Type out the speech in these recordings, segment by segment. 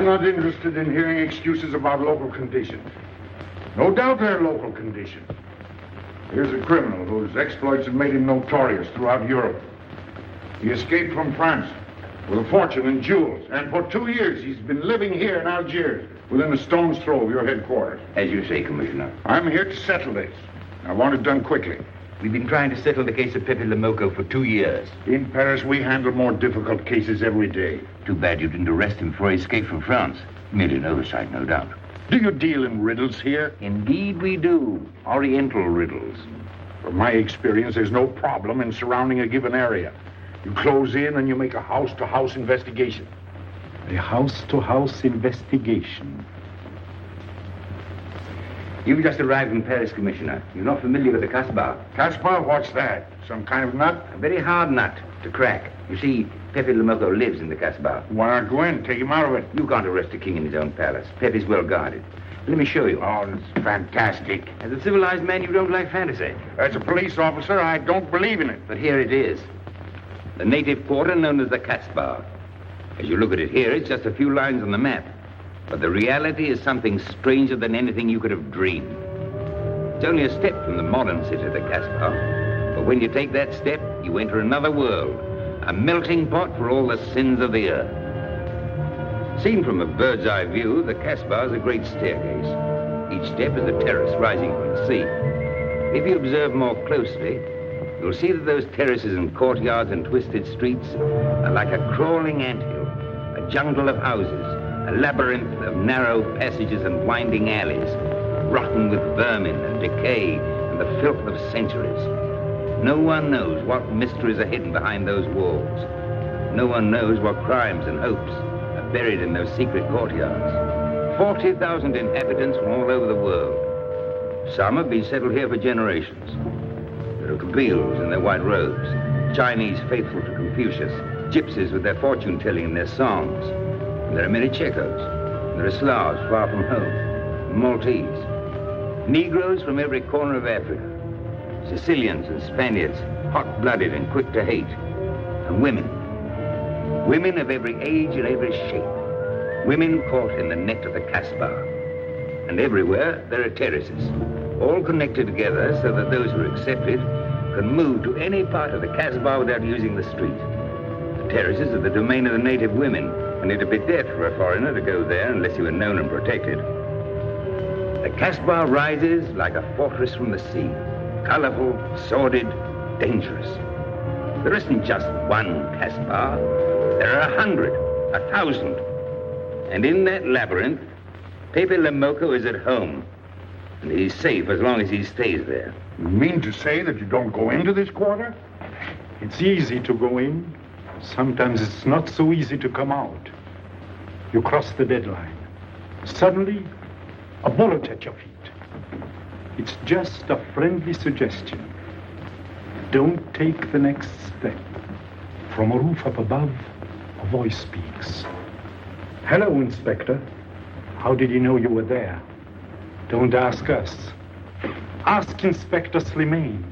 not interested in hearing excuses about local conditions. No doubt they're local conditions. Here's a criminal whose exploits have made him notorious throughout Europe. He escaped from France with a fortune in jewels, and for 2 years he's been living here in Algiers, within a stone's throw of your headquarters. As you say, Commissioner. I'm here to settle this. I want it done quickly. We've been trying to settle the case of Pepe Lemoko for 2 years. In Paris, we handle more difficult cases every day. Too bad you didn't arrest him before he escaped from France. Merely an oversight, no doubt. Do you deal in riddles here? Indeed we do. Oriental riddles. From my experience, there's no problem in surrounding a given area. You close in and you make a house-to-house investigation. A house-to-house investigation. You've just arrived in Paris, Commissioner. You're not familiar with the Casbah. Casbah? What's that? Some kind of nut? A very hard nut to crack. You see, Pepe Lemoko lives in the Casbah. Why not go in? Take him out of it. You can't arrest a king in his own palace. Pepe's well guarded. Let me show you. Oh, it's fantastic. As a civilized man, you don't like fantasy. As a police officer, I don't believe in it. But here it is. The native quarter known as the Casbah. As you look at it here, it's just a few lines on the map. But the reality is something stranger than anything you could have dreamed. It's only a step from the modern city, the Casbah. But when you take that step, you enter another world, a melting pot for all the sins of the earth. Seen from a bird's eye view, the Casbah is a great staircase. Each step is a terrace rising from the sea. If you observe more closely, you'll see that those terraces and courtyards and twisted streets are like a crawling anthill, a jungle of houses, a labyrinth of narrow passages and winding alleys, rotten with vermin and decay and the filth of centuries. No one knows what mysteries are hidden behind those walls. No one knows what crimes and hopes are buried in those secret courtyards. 40,000 inhabitants from all over the world. Some have been settled here for generations. There are Kabyles in their white robes, Chinese faithful to Confucius, gypsies with their fortune-telling and their songs. And there are many Checos. There are Slavs far from home, Maltese, Negroes from every corner of Africa, Sicilians and Spaniards, hot-blooded and quick to hate, and women. Women of every age and every shape. Women caught in the net of the Casbah. And everywhere there are terraces, all connected together so that those who are accepted can move to any part of the Casbah without using the street. The terraces are the domain of the native women, and it'd be death for a foreigner to go there unless he were known and protected. The Casbah rises like a fortress from the sea, colorful, sordid, dangerous. There isn't just one Casbah. There are 100, 1,000. And in that labyrinth, Pepe Lemoko is at home. And he's safe as long as he stays there. You mean to say that you don't go into this quarter? It's easy to go in. Sometimes it's not so easy to come out. You cross the deadline. Suddenly, a bullet at your feet. It's just a friendly suggestion. Don't take the next step. From a roof up above, a voice speaks. Hello, Inspector. How did you know you were there? Don't ask us. Ask Inspector Slimane.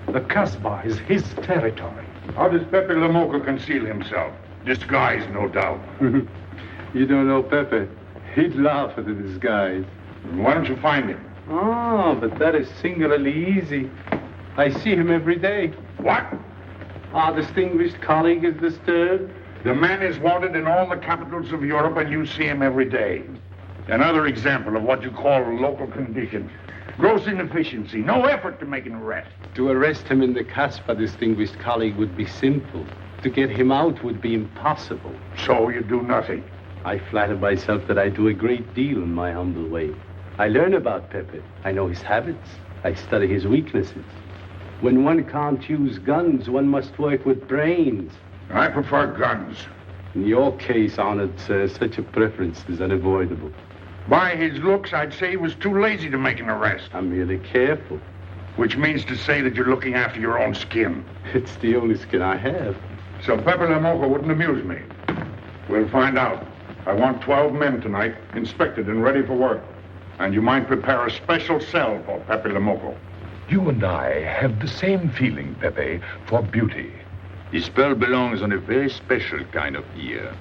The Casbah is his territory. How does Pepe Lemoko conceal himself? Disguise, no doubt. You don't know Pepe. He'd laugh at the disguise. Why don't you find him? Oh, but that is singularly easy. I see him every day. What? Our distinguished colleague is disturbed. The man is wanted in all the capitals of Europe, and you see him every day. Another example of what you call local conditions. Gross inefficiency, no effort to make an arrest. To arrest him in the Casbah, distinguished colleague, would be simple. To get him out would be impossible. So you do nothing. I flatter myself that I do a great deal in my humble way. I learn about Pepe. I know his habits. I study his weaknesses. When one can't use guns, one must work with brains. I prefer guns. In your case, honored sir, such a preference is unavoidable. By his looks, I'd say he was too lazy to make an arrest. I'm merely careful. Which means to say that you're looking after your own skin. It's the only skin I have. So Pepe Lemoko wouldn't amuse me. We'll find out. I want 12 men tonight, inspected and ready for work. And you might prepare a special cell for Pepe Lemoko. You and I have the same feeling, Pepe, for beauty. This pearl belongs on a very special kind of ear.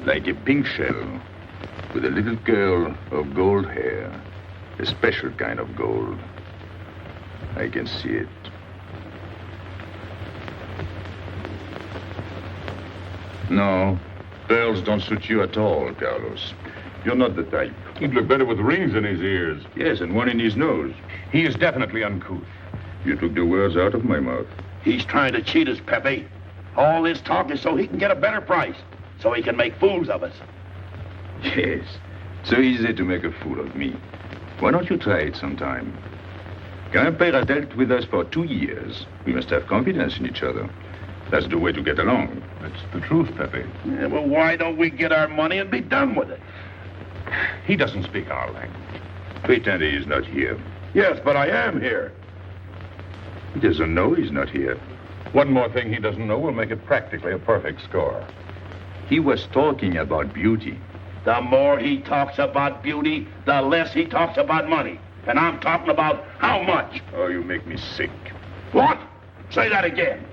like a pink shell, with a little curl of gold hair, a special kind of gold. I can see it. No, pearls don't suit you at all, Carlos. You're not the type. He'd look better with rings in his ears. Yes, and one in his nose. He is definitely uncouth. You took the words out of my mouth. He's trying to cheat us, Pepe. All this talk is so he can get a better price, so he can make fools of us. Yes, so easy to make a fool of me. Why don't you try it sometime? Grandpère has dealt with us for 2 years. We must have confidence in each other. That's the way to get along. That's the truth, Pepe. Yeah, well, why don't we get our money and be done with it? He doesn't speak our language. Pretend he is not here. Yes, but I am here. He doesn't know he's not here. One more thing he doesn't know will make it practically a perfect score. He was talking about beauty. The more he talks about beauty, the less he talks about money. And I'm talking about how much. Oh, you make me sick. What? Say that again.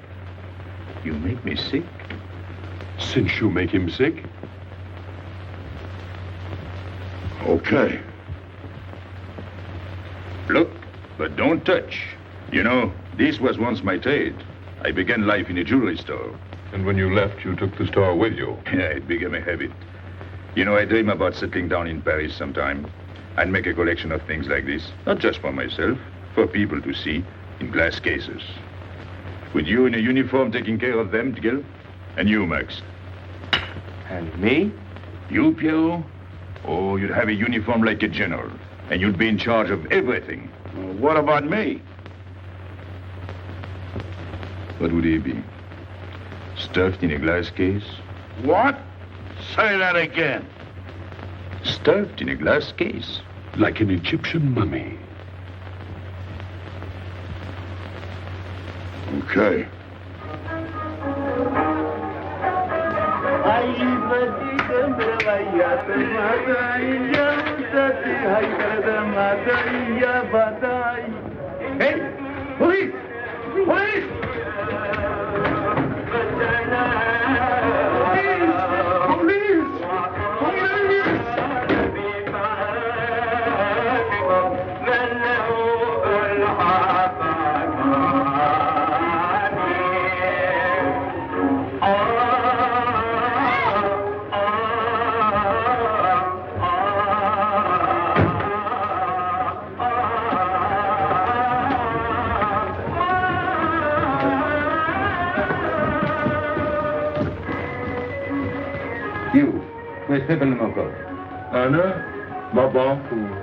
You make me sick? Since you make him sick? Okay. Look, but don't touch. You know, this was once my trade. I began life in a jewelry store. And when you left, you took the store with you. Yeah, it became a habit. You know, I dream about settling down in Paris sometime. I'd make a collection of things like this. Not just for myself, for people to see, in glass cases. With you in a uniform taking care of them, Gil? And you, Max? And me? You, Pierrot? Oh, you'd have a uniform like a general. And you'd be in charge of everything. Well, what about me? What would he be? Stuffed in a glass case? What? Say that again. Stuffed in a glass case? Like an Egyptian mummy. Okay. Hey! Police! Police! You, where's Pepe Lamarr? Anna, Babanku.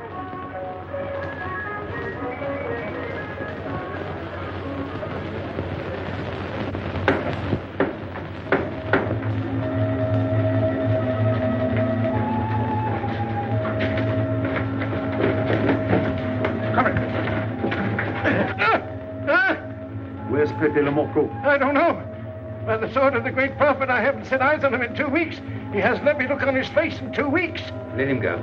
Where's Pepe Lamarr? I don't know. By the sword of the great prophet, I haven't set eyes on him in 2 weeks. He hasn't let me look on his face in 2 weeks. Let him go.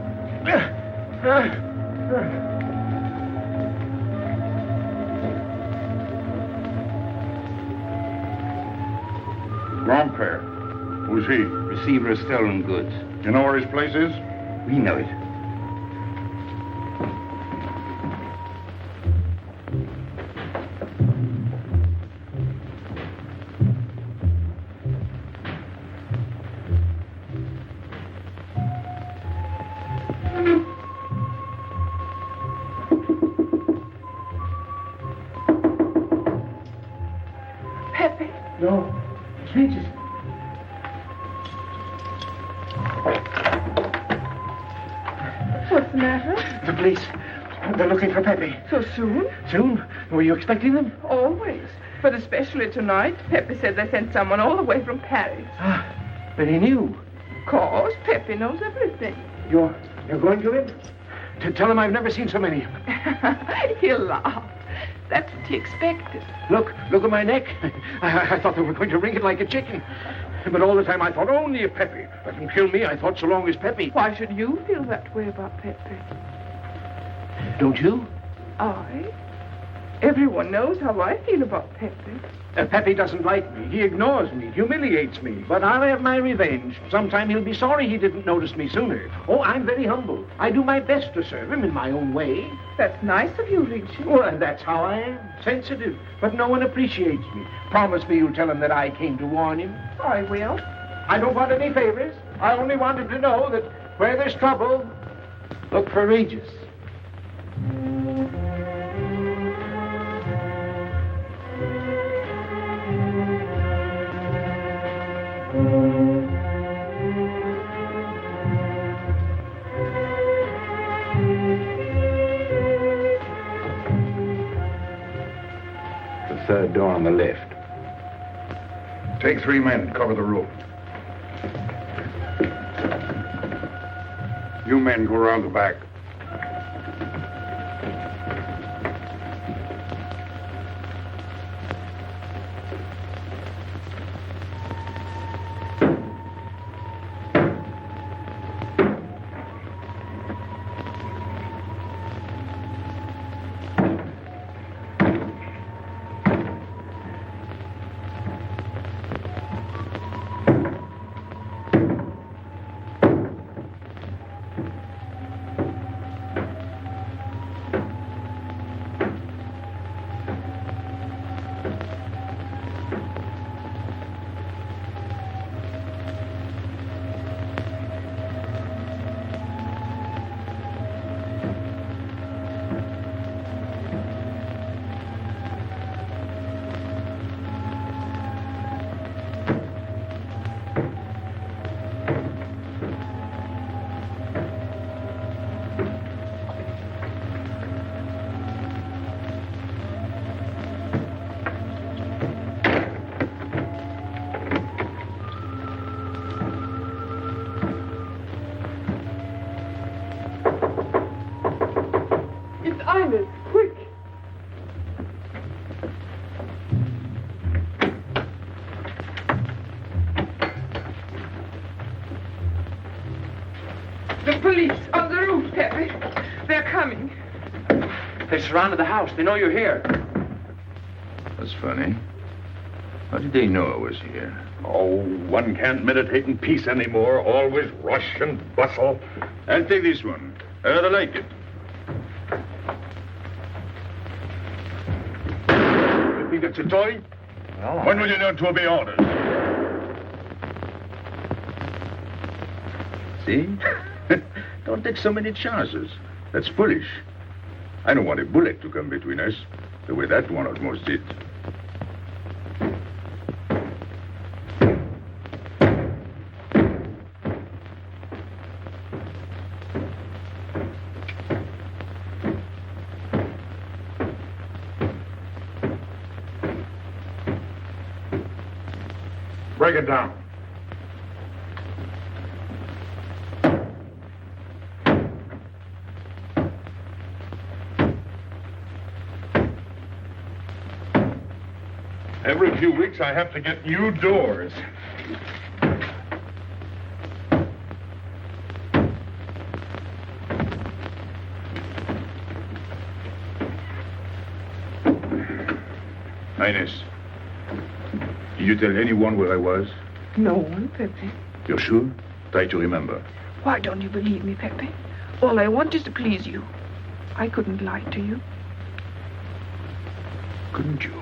Grandpère. Who's he? Receiver of stolen goods. You know where his place is? We know it. Pepe. No. Strangers. What's the matter? The police. They're looking for Pepe. So soon? Soon? Were you expecting them? Always. But especially tonight. Pepe said they sent someone all the way from Paris. Ah, then he knew. Of course, Pepe knows everything. You're going to him? To tell him I've never seen so many. He'll laugh. That's what he expected. Look at my neck. I thought they were going to wring it like a chicken. But all the time I thought only of Pepe. Let him kill me, I thought so long as Pepe. Why should you feel that way about Pepe? Don't you? I? Everyone knows how I feel about Pepe. Pepe doesn't like me. He ignores me, humiliates me. But I'll have my revenge. Sometime he'll be sorry he didn't notice me sooner. Oh, I'm very humble. I do my best to serve him in my own way. That's nice of you, Richard. Well, and that's how I am. Sensitive. But no one appreciates me. Promise me you'll tell him that I came to warn him. I will. I don't want any favors. I only want him to know that where there's trouble, look for Regis. The third door on the left. Take 3 men and cover the room. You men go around the back. The police on the roof, Pepe. They're coming. They surrounded the house. They know you're here. That's funny. How did they know I was here? Oh, one can't meditate in peace anymore. Always rush and bustle. I'll take this one. I rather like it. You think it's a toy? Well, When will you learn to obey orders? See? Don't take so many chances. That's foolish. I don't want a bullet to come between us, the way that one almost did. Break it down. Every few weeks I have to get new doors. Highness, did you tell anyone where I was? No one, Pepe. You're sure? Try to remember. Why don't you believe me, Pepe? All I want is to please you. I couldn't lie to you. Couldn't you?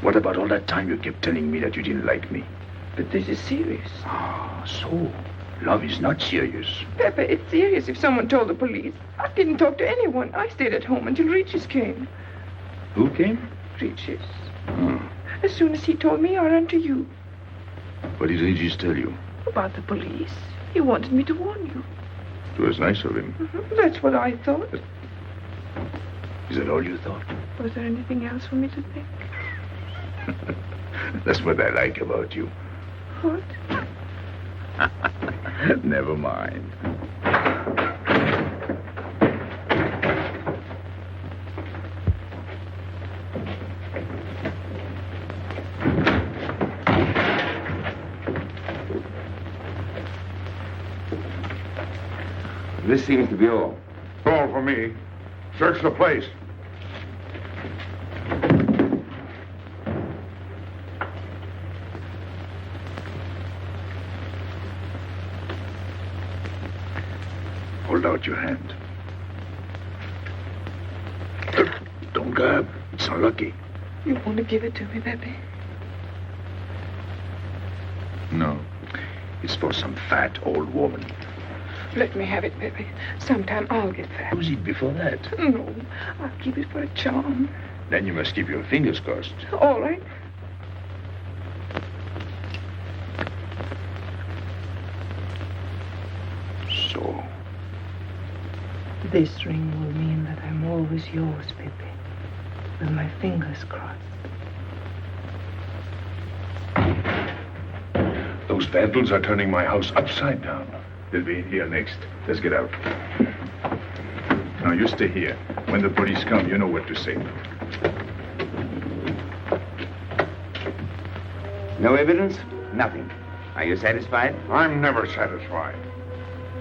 What about all that time you kept telling me that you didn't like me? But this is serious. Ah, so love is not serious. Pepe, it's serious if someone told the police. I didn't talk to anyone. I stayed at home until Regis came. Who came? Regis. Oh. As soon as he told me, I ran to you. What did Regis tell you? About the police. He wanted me to warn you. It was nice of him. That's what I thought. Is that all you thought? Was there anything else for me to think? That's what I like about you. What? Never mind. This seems to be all. All for me. Search the place. out your hand. Don't grab. It's unlucky. You want to give it to me, Pepe? No. It's for some fat old woman. Let me have it, Pepe. Sometime I'll get fat. Use it before that. No, I'll keep it for a charm. Then you must keep your fingers crossed. All right. So. This ring will mean that I'm always yours, Pepe. With my fingers crossed. Those vandals are turning my house upside down. They'll be in here next. Let's get out. Now, you stay here. When the police come, you know what to say. No evidence? Nothing. Are you satisfied? I'm never satisfied.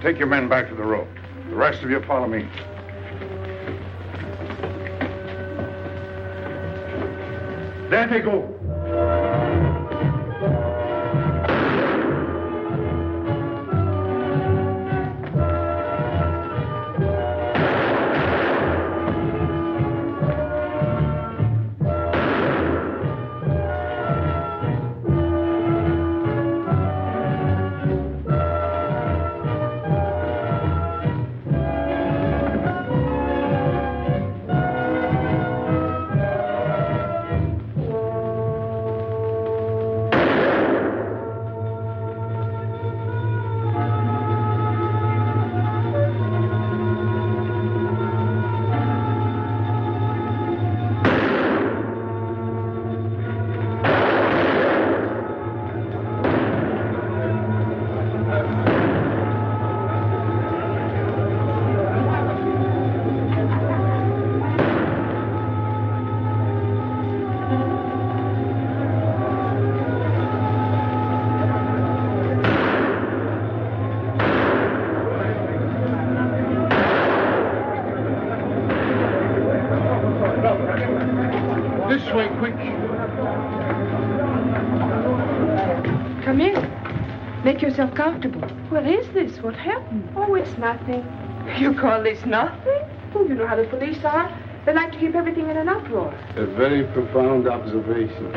Take your men back to the road. The rest of you follow me. There they go. This way, quick. Come in. Make yourself comfortable. What is this? What happened? Oh, it's nothing. You call this nothing? Oh, you know how the police are. They like to keep everything in an uproar. A very profound observation.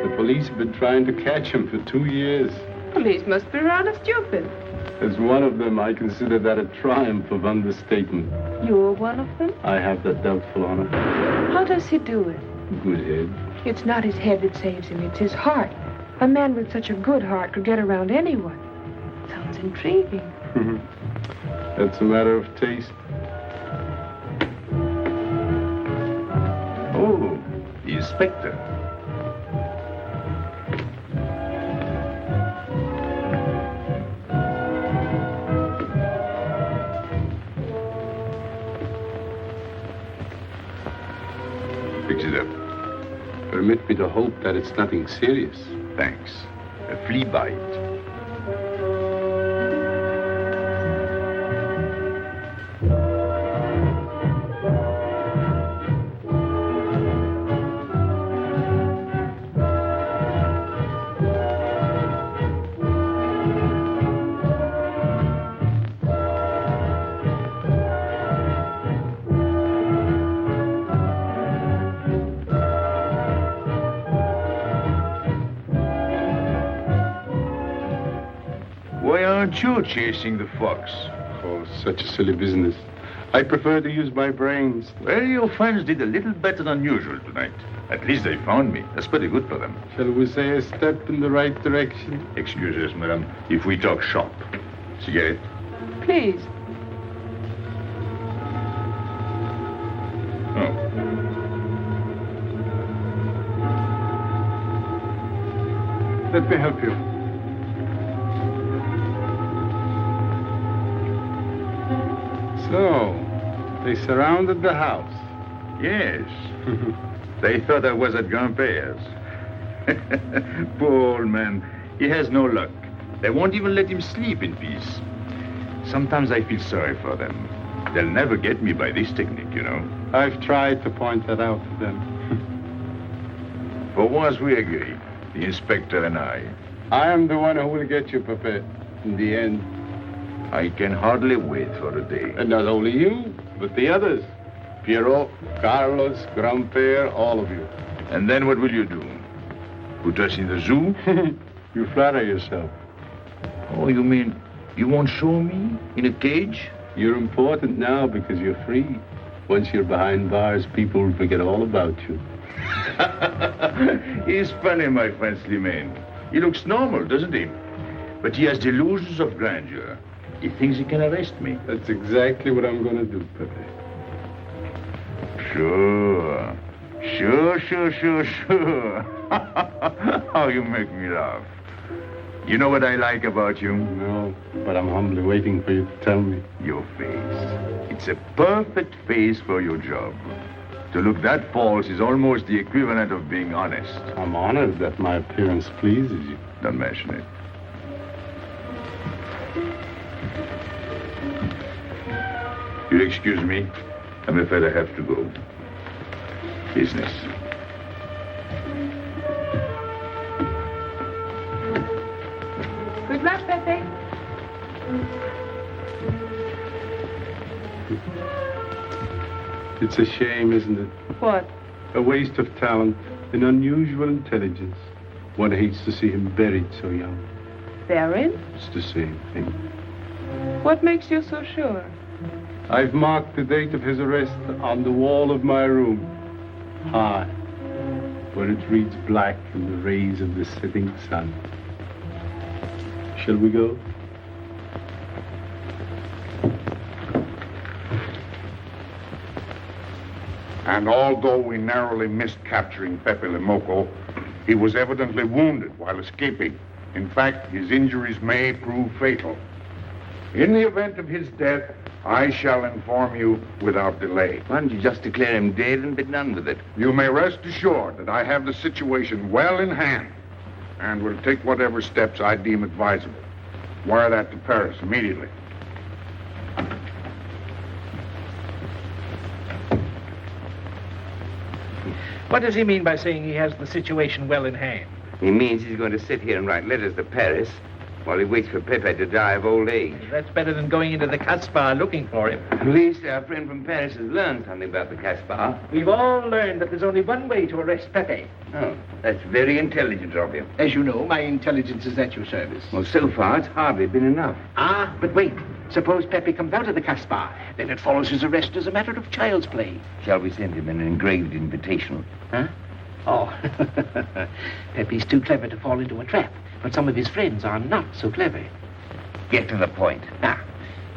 The police have been trying to catch him for 2 years. Police must be rather stupid. As one of them, I consider that a triumph of understatement. You're one of them? I have that doubtful honor. How does he do it? Good head. It's not his head that saves him, it's his heart. A man with such a good heart could get around anyone. Sounds intriguing. That's a matter of taste. Oh, the inspector. Fix it up. Permit me to hope that it's nothing serious. Thanks. A flea bite. Why aren't you chasing the fox? Oh, such a silly business. I prefer to use my brains. Well, your friends did a little better than usual tonight. At least they found me. That's pretty good for them. Shall we say a step in the right direction? Excuse us, madam, if we talk shop. Cigarette? Please. Oh. Let me help you. So, they surrounded the house. Yes. They thought I was at Grandpère's. Poor old man. He has no luck. They won't even let him sleep in peace. Sometimes I feel sorry for them. They'll never get me by this technique, you know. I've tried to point that out to them. For once we agree, the inspector and I. I am the one who will get you, Pepe, in the end. I can hardly wait for the day. And not only you, but the others. Piero, Carlos, Grandpere, all of you. And then what will you do? Put us in the zoo? You flatter yourself. Oh, you mean you won't show me in a cage? You're important now because you're free. Once you're behind bars, people will forget all about you. He's funny, my friend Slimane. He looks normal, doesn't he? But he has delusions of grandeur. He thinks he can arrest me. That's exactly what I'm going to do, Pepe. Sure. Sure. How you make me laugh. You know what I like about you? No, but I'm humbly waiting for you to tell me. Your face. It's a perfect face for your job. To look that false is almost the equivalent of being honest. I'm honored that my appearance pleases you. Don't mention it. You'll excuse me. I'm afraid I have to go. Business. Good luck, Pepe. It's a shame, isn't it? What? A waste of talent, an unusual intelligence. One hates to see him buried so young. Buried? It's the same thing. What makes you so sure? I've marked the date of his arrest on the wall of my room. High, where it reads black in the rays of the setting sun. Shall we go? And although we narrowly missed capturing Pepe Le Moco, he was evidently wounded while escaping. In fact, his injuries may prove fatal. In the event of his death, I shall inform you without delay. Why don't you just declare him dead and be done with it? You may rest assured that I have the situation well in hand and will take whatever steps I deem advisable. Wire that to Paris immediately. What does he mean by saying he has the situation well in hand? He means he's going to sit here and write letters to Paris while he waits for Pepe to die of old age. That's better than going into the Casbah looking for him. At least our friend from Paris has learned something about the Casbah. We've all learned that there's only one way to arrest Pepe. Oh, that's very intelligent of you. As you know, my intelligence is at your service. Well, so far, it's hardly been enough. Ah, but wait. Suppose Pepe comes out of the Casbah. Then it follows his arrest as a matter of child's play. Shall we send him an engraved invitation? Huh? Oh, Pepe's too clever to fall into a trap, but some of his friends are not so clever. Get to the point. Now,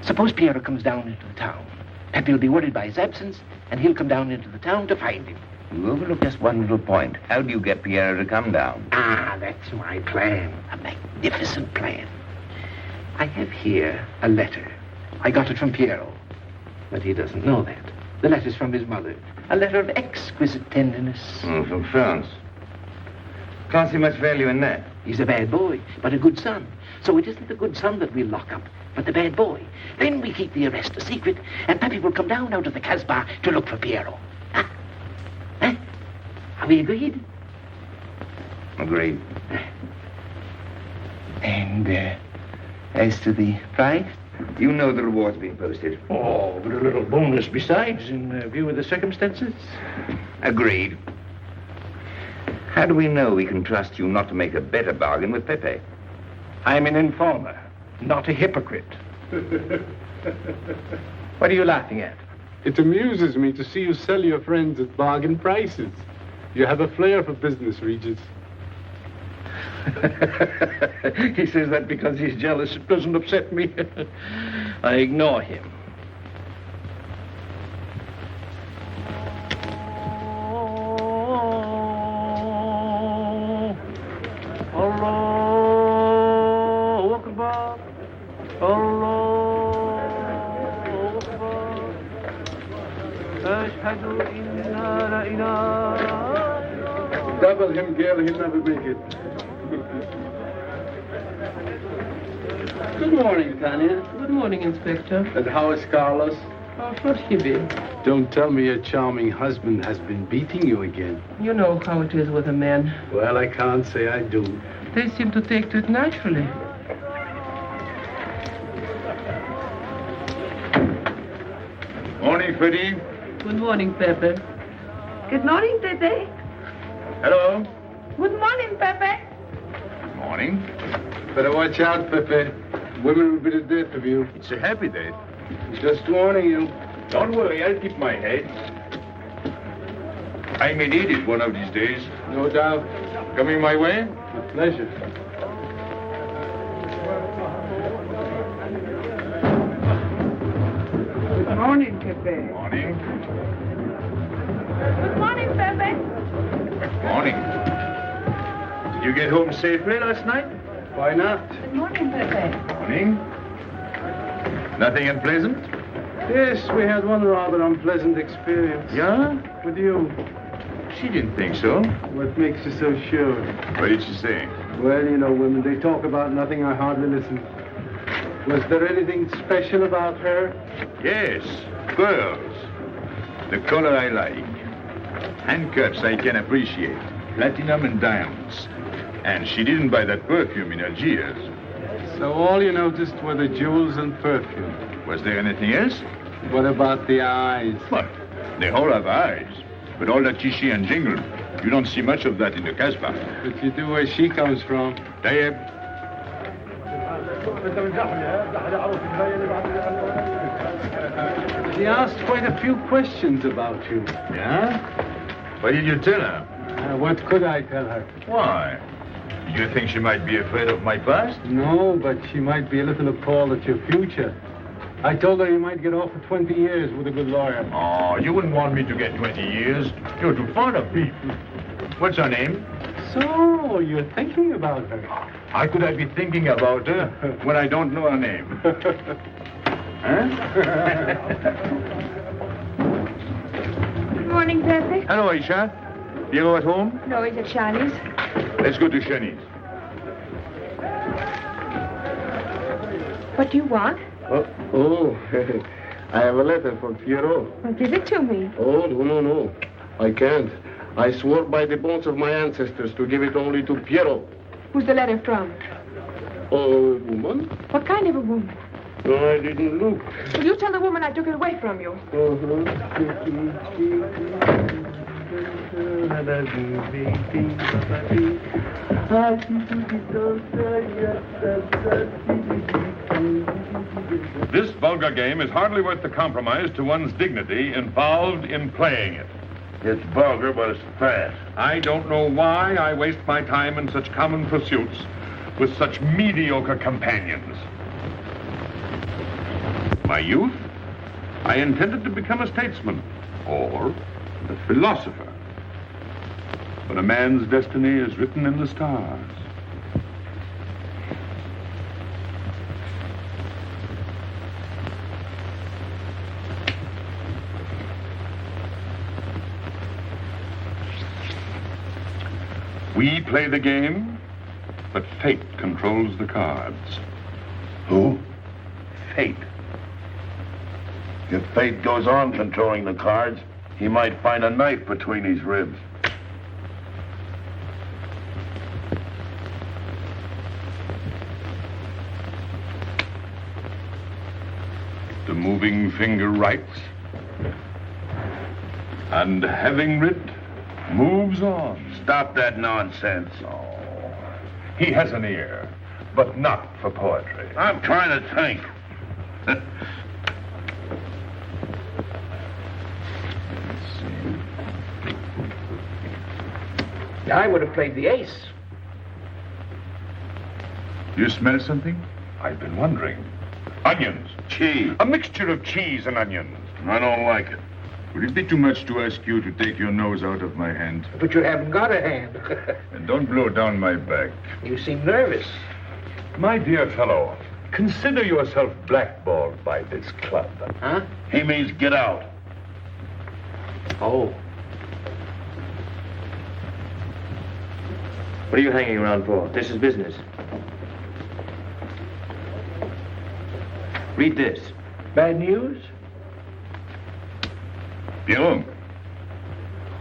suppose Piero comes down into the town. Pepe will be worried by his absence, and he'll come down into the town to find him. You overlook just one little point. How do you get Piero to come down? Ah, that's my plan. A magnificent plan. I have here a letter. I got it from Piero, but he doesn't know that. The letter's from his mother. A letter of exquisite tenderness. Oh, from France. Can't see much value in that. He's a bad boy, but a good son. So it isn't the good son that we'll lock up, but the bad boy. Then we keep the arrest a secret, and Pepe will come down out of the Casbah to look for Piero. Huh? Huh? Are we agreed? Agreed. And, as to the prize? You know the reward's been posted. Oh, but a little bonus besides, in view of the circumstances. Agreed. How do we know we can trust you not to make a better bargain with Pepe? I'm an informer, not a hypocrite. What are you laughing at? It amuses me to see you sell your friends at bargain prices. You have a flair for business, Regis. He says that because he's jealous. It doesn't upset me. I ignore him. Allahu Akbar. Allahu Akbar. Ashhadu inna la ilaha. Double him, girl, he'll never make it. Good morning, Tanya. Good morning, Inspector. And how is Carlos? Oh, forgive. Don't tell me your charming husband has been beating you again. You know how it is with a man. Well, I can't say I do. They seem to take to it naturally. Morning, Freddie. Good morning, Pepe. Good morning, Pepe. Hello. Good morning, Pepe. Morning. Better watch out, Pepe. Women will be the death of you. It's a happy day. Just warning you. Don't worry, I'll keep my head. I may need it one of these days. No doubt. Coming my way? With pleasure. Good morning, Pepe. Morning. Good morning, Pepe. Morning. Did you get home safely last night? Why not? Good morning, Pepe. Morning. Nothing unpleasant? Yes, we had one rather unpleasant experience. Yeah? With you. She didn't think so. What makes you so sure? What did she say? Well, you know, women, they talk about nothing. I hardly listen. Was there anything special about her? Yes, pearls. The color I like. Handcuffs I can appreciate. Platinum and diamonds. And she didn't buy that perfume in Algiers. So all you noticed were the jewels and perfume. Was there anything else? What about the eyes? What? They all have eyes. But all that chichi and jingle, you don't see much of that in the Casbah. But you do where she comes from. Tayyib. She asked quite a few questions about you. Yeah? What did you tell her? What could I tell her? Why? Did you think she might be afraid of my past? No, but she might be a little appalled at your future. I told her you might get off for 20 years with a good lawyer. Oh, you wouldn't want me to get 20 years. You're too fond of me. What's her name? So, you're thinking about her. How could I be thinking about her when I don't know her name? Huh? Good morning, Pepe. Hello, Aisha. Piero at home? No, he's at Shani's. Let's go to Shani's. What do you want? Oh, I have a letter for Piero. Well, give it to me. Oh, no. I can't. I swore by the bones of my ancestors to give it only to Piero. Who's the letter from? Oh, woman? What kind of a woman? No, I didn't look. Will you tell the woman I took it away from you? This vulgar game is hardly worth the compromise to one's dignity involved in playing it. It's vulgar, but it's fast. I don't know why I waste my time in such common pursuits with such mediocre companions. My youth, I intended to become a statesman or a philosopher. But a man's destiny is written in the stars. We play the game, but fate controls the cards. Who? Fate. If fate goes on controlling the cards, he might find a knife between his ribs. The moving finger writes, and having writ, moves on. Stop that nonsense. Oh, he has an ear, but not for poetry. I'm trying to think. I would have played the ace. You smell something? I've been wondering. Onions. Cheese. A mixture of cheese and onions. I don't like it. Would it be too much to ask you to take your nose out of my hand? But you haven't got a hand. And don't blow down my back. You seem nervous. My dear fellow, consider yourself blackballed by this club. Huh? He means get out. Oh. What are you hanging around for? This is business. Read this. Bad news? Pierrot.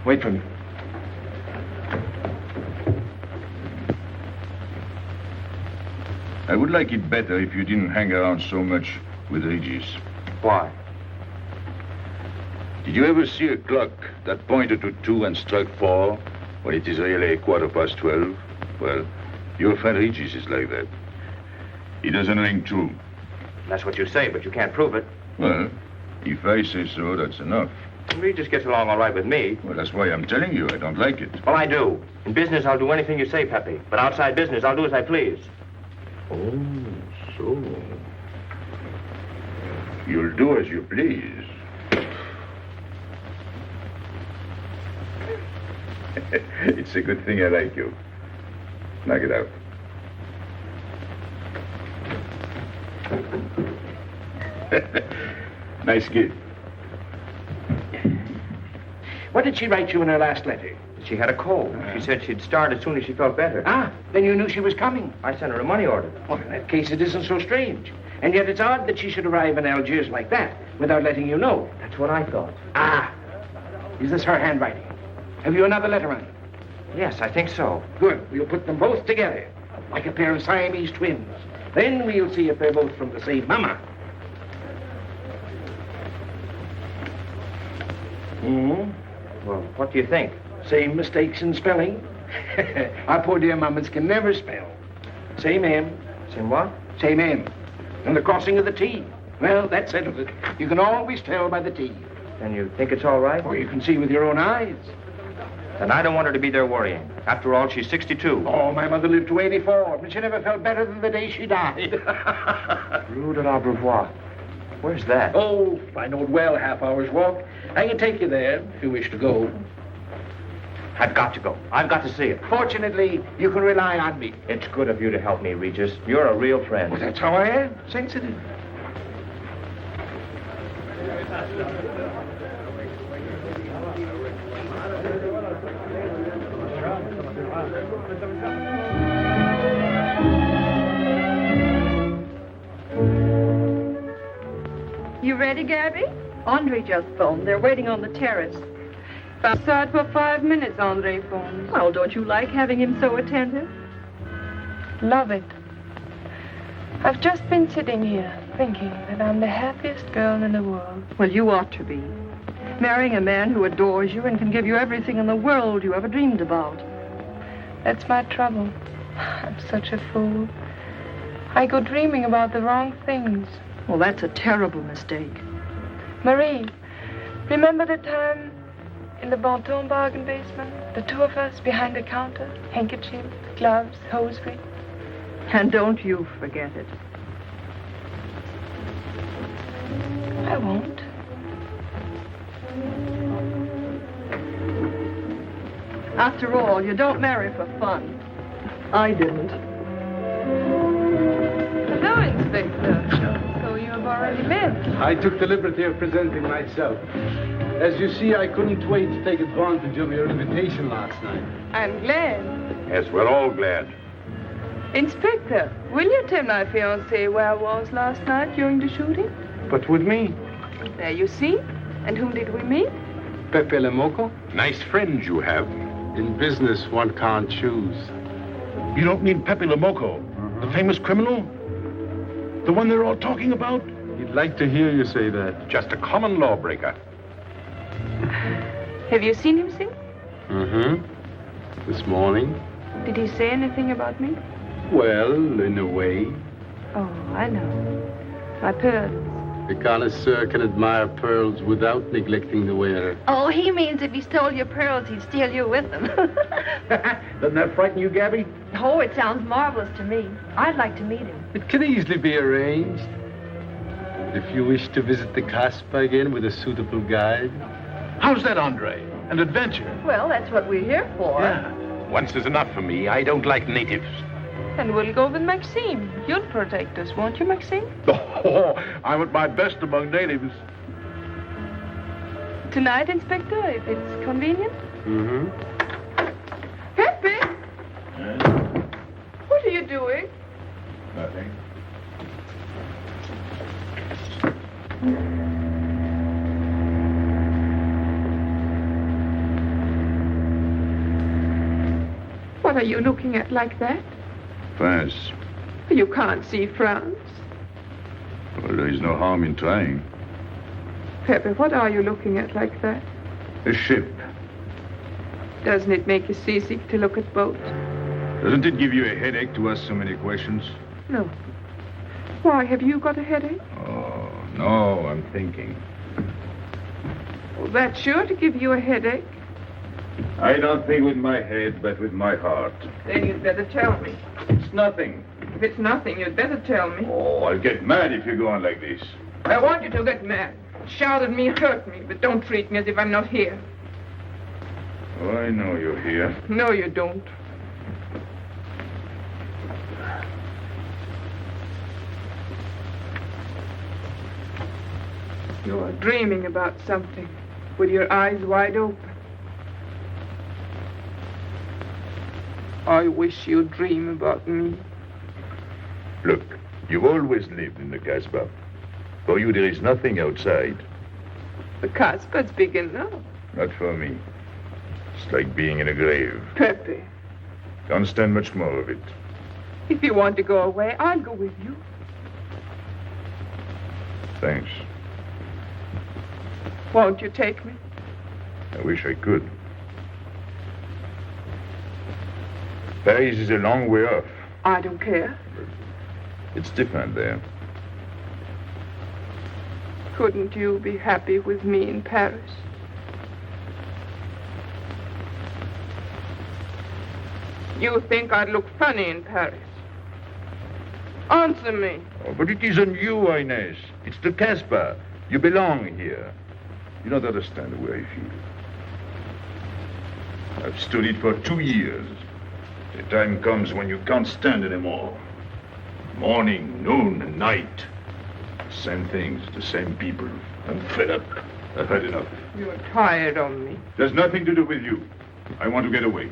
Wait for me. I would like it better if you didn't hang around so much with Regis. Why? Did you ever see a clock that pointed to 2 and struck 4 when it is really 12:15? Well, your friend Regis is like that. He doesn't ring true. That's what you say, but you can't prove it. Well, if I say so, that's enough. Regis gets along all right with me. Well, that's why I'm telling you I don't like it. Well, I do. In business, I'll do anything you say, Pepe. But outside business, I'll do as I please. Oh, so. You'll do as you please. It's a good thing I like you. Knock it out. Nice kid. What did she write you in her last letter? She had a cold. She said she'd start as soon as she felt better. Ah, then you knew she was coming. I sent her a money order. Well, in that case, it isn't so strange. And yet it's odd that she should arrive in Algiers like that without letting you know. That's what I thought. Ah, is this her handwriting? Have you another letter on it? Yes, I think so. Good. We'll put them both together, like a pair of Siamese twins. Then we'll see if they're both from the same mama. Well, what do you think? Same mistakes in spelling. Our poor dear mamas can never spell. Same M. Same what? Same M. And the crossing of the T. Well, that settles it. You can always tell by the T. Then you think it's all right? Or you can see with your own eyes. Then I don't want her to be there worrying. After all, she's 62. Oh, my mother lived to 84, but she never felt better than the day she died. Rue de l'Abreuvoir. Where's that? Oh, I know it well, half-hour's walk. I can take you there if you wish to go. I've got to go. I've got to see it. Fortunately, you can rely on me. It's good of you to help me, Regis. You're a real friend. Well, that's how I am. Sensitive. You ready, Gabby? Andre just phoned. They're waiting on the terrace. Outside for 5 minutes, Andre phones. Well, don't you like having him so attentive? Love it. I've just been sitting here thinking that I'm the happiest girl in the world. Well, you ought to be. Marrying a man who adores you and can give you everything in the world you ever dreamed about. That's my trouble. I'm such a fool. I go dreaming about the wrong things. Well, that's a terrible mistake. Marie, remember the time in the Bonton bargain basement? The two of us behind the counter, handkerchief, gloves, hosiery. And don't you forget it. I won't. After all, you don't marry for fun. I didn't. Hello, Inspector. So you have already met. I took the liberty of presenting myself. As you see, I couldn't wait to take advantage of your invitation last night. I'm glad. Yes, we're all glad. Inspector, will you tell my fiancé where I was last night during the shooting? But with me, There you see. And whom did we meet? Pepe Le Moco? Nice friends you have. In business, one can't choose. You don't mean Pepe Le Moco, the famous criminal? The one they're all talking about? he'd like to hear you say that. Just a common lawbreaker. Have you seen him since? This morning? Did he say anything about me? Well, in a way. Oh, I know. My pearls. The connoisseur can admire pearls without neglecting the wearer. Oh, he means if he stole your pearls, he'd steal you with them. Doesn't that frighten you, Gabby? Oh, it sounds marvelous to me. I'd like to meet him. It can easily be arranged. If you wish to visit the Casbah again with a suitable guide. How's that, Andre? An adventure? Well, that's what we're here for. Once is enough for me. I don't like natives. And we'll go with Maxime. You'll protect us, won't you, Maxime? Oh, I'm at my best among natives. Tonight, Inspector, if it's convenient. Pepe! What are you doing? Nothing. are you looking at like that? France. You can't see France. Well, there is no harm in trying. Pepe, what are you looking at like that? A ship. Doesn't it make you seasick to look at boats? Doesn't it give you a headache to ask so many questions? No. Why, have you got a headache? Oh, no, I'm thinking. Well, that's sure to give you a headache. I don't think with my head, but with my heart. Then you'd better tell me. It's nothing. If it's nothing, you'd better tell me. Oh, I'll get mad if you go on like this. I want you to get mad. Shout at me, hurt me, but don't treat me as if I'm not here. Oh, I know you're here. No, you don't. You're dreaming about something with your eyes wide open. I wish you'd dream about me. Look, you've always lived in the Casbah. For you, there is nothing outside. The Casbah's big enough. Not for me. It's like being in a grave. Pepe, Can't stand much more of it. if you want to go away, I'll go with you. Thanks. Won't you take me? I wish I could. Paris is a long way off. I don't care. It's different there. Couldn't you be happy with me in Paris? You think I'd look funny in Paris? Answer me. Oh, but it isn't you, Inez. It's the Casbah. You belong here. You don't understand the way I feel. I've stood it for 2 years. The time comes when you can't stand anymore. Morning, noon, and night. Same things, the same people. I'm fed up. I've had enough. You're tired of me. There's nothing to do with you. I want to get away.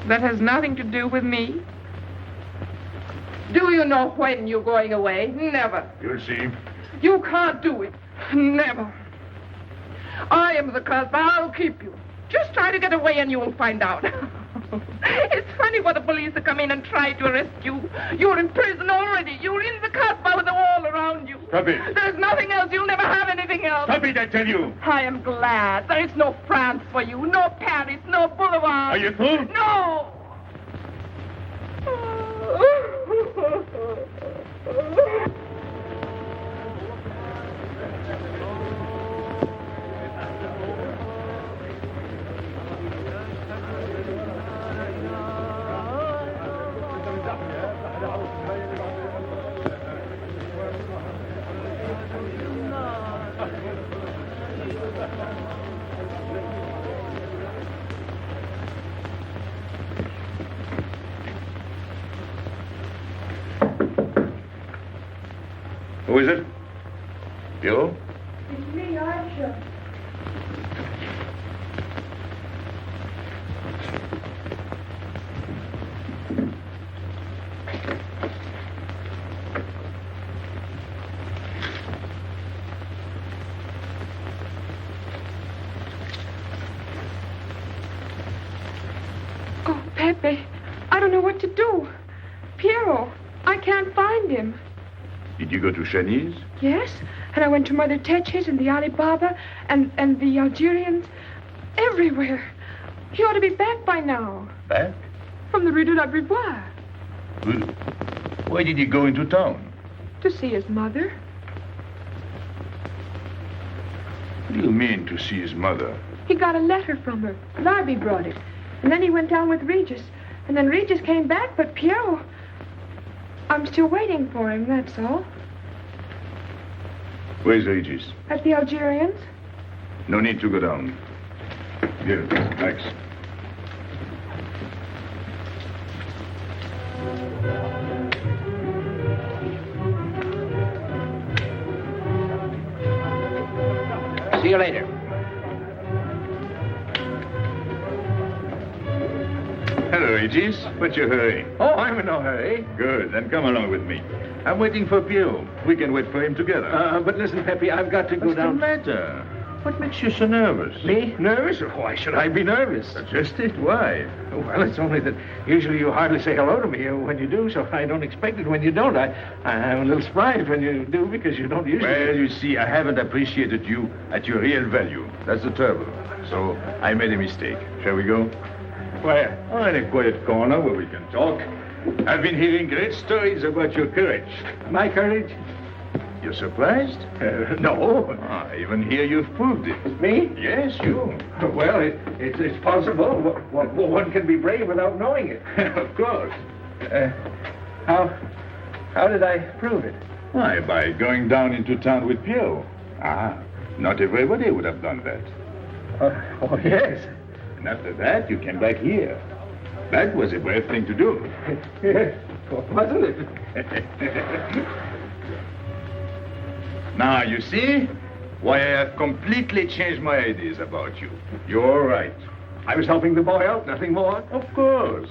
That has nothing to do with me. Do you know when you're going away? Never. You'll see. You can't do it. Never. I am the Casbah. I'll keep you. Just try to get away and you'll find out. It's funny what the police have come in and tried to arrest you. You're in prison already. You're in the Casbah with the wall around you. Stop it. There's nothing else. You'll never have anything else. Stop it, I tell you. I am glad. There is no France for you. No Paris. No Boulevard. Are you through? No. Who is it? You? It's me, Aisha. Oh, Pepe, I don't know what to do. Piero, I can't find him. Did you go to Shani's? Yes, and I went to Mother Tetch's and the Alibaba and the Algerians. Everywhere. He ought to be back by now. Back? From the Rue de l'Abreuvoir. Why did he go into town? To see his mother. What do you mean, to see his mother? He got a letter from her. Larby brought it. And then he went down with Regis. And then Regis came back, but Piero... I'm still waiting for him, that's all. Where's Regis? At the Algerians. No need to go down. Here, thanks. See you later. Hello, Regis. What's your hurry? Oh, I'm in no hurry. Good, then come along with me. I'm waiting for Piero. We can wait for him together. But listen, Pepe, I've got to go down. What's the matter? What makes you so nervous? Me? Nervous? Why should I be nervous? That's just it. Why? Well, it's only that usually you hardly say hello to me when you do, so I don't expect it when you don't. I'm a little surprised when you do because you don't usually. Well, you see, I haven't appreciated you at your real value. That's the trouble. So I made a mistake. Shall we go? Where? Oh, in a quiet corner where we can talk. I've been hearing great stories about your courage. My courage? You're surprised? No. I even hear you've proved it. Me? Yes, you. Well, it's possible. One can be brave without knowing it. Of course. How did I prove it? Why, by going down into town with Pierrot. Not everybody would have done that. Oh, yes. And after that, you came back here. That was a brave thing to do. Yes, wasn't it? Now, you see why I have completely changed my ideas about you. You're right. I was helping the boy out, nothing more. Of course.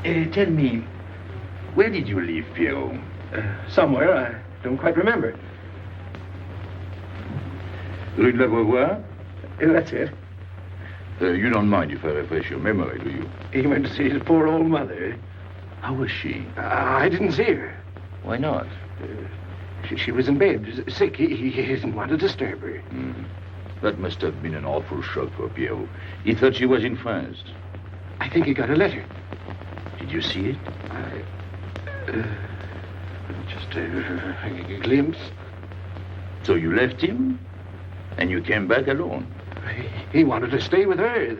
Tell me, where did you leave Pierrot? Somewhere, I don't quite remember. Rue de la Beauvoir? That's it. You don't mind if I refresh your memory, do you? He went to see his poor old mother. How was she? I didn't see her. Why not? She was in bed, sick. He didn't want to disturb her. That must have been an awful shock for Pierrot. He thought she was in France. I think he got a letter. Did you see it? Just a glimpse. So you left him, and you came back alone? He wanted to stay with her.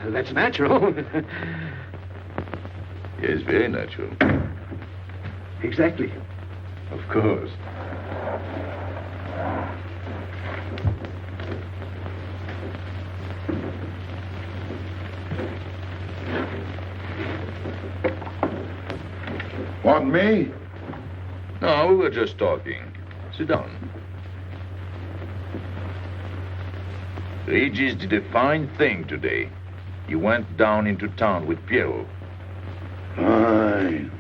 That's natural. Yes, very natural. Exactly. Of course. Want me? No, we were just talking. Sit down. Regis did a fine thing today. He went down into town with Pierrot. Fine.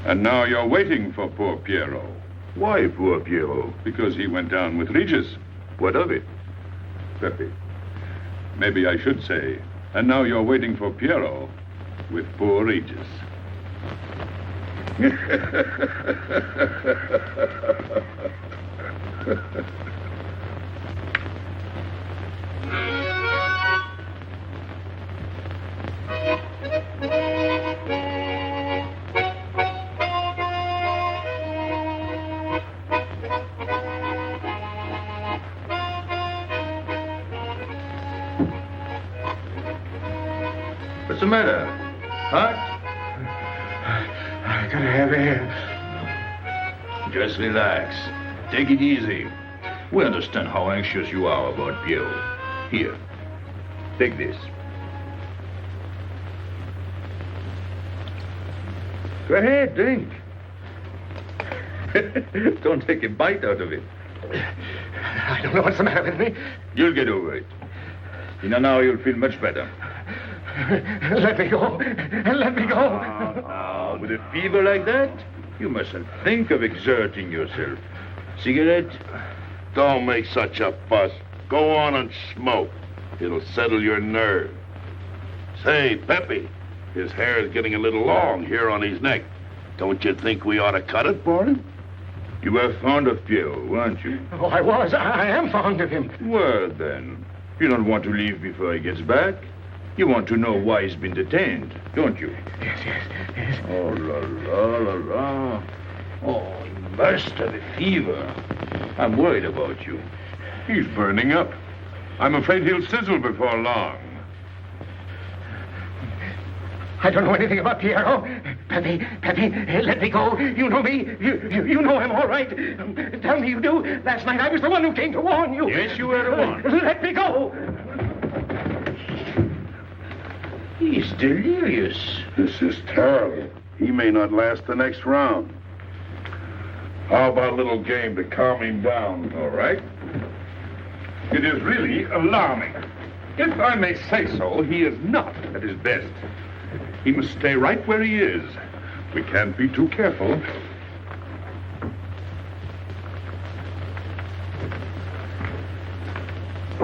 And now you're waiting for poor Pierrot. Why poor Pierrot? Because he went down with Regis. What of it? Pepe, maybe I should say, and now you're waiting for Pierrot with poor Regis. What's the matter? Hot? I gotta have air. Just relax. Take it easy. We understand how anxious you are about Pierrot. Here, take this. Go ahead, drink. Don't take a bite out of it. I don't know what's the matter with me. You'll get over it. In an hour, you'll feel much better. Let me go. Let me go. With a fever like that, you mustn't think of exerting yourself. Cigarette? Don't make such a fuss. Go on and smoke. It'll settle your nerve. Say, Pepe, his hair is getting a little long here on his neck. Don't you think we ought to cut it for him? You were fond of Pierrot, weren't you? Oh, I was. I am fond of him. Well, then, you don't want to leave before he gets back. You want to know why he's been detained, don't you? Yes. Oh, la, la, la, la. Oh, he must have a fever. I'm worried about you. He's burning up. I'm afraid he'll sizzle before long. I don't know anything about Pierrot. Pepe, let me go. You know me. You know him all right. Tell me you do. Last night I was the one who came to warn you. Yes, you were the one. Let me go. He's delirious. This is terrible. He may not last the next round. How about a little game to calm him down? All right. It is really alarming. If I may say so, he is not at his best. He must stay right where he is. We can't be too careful.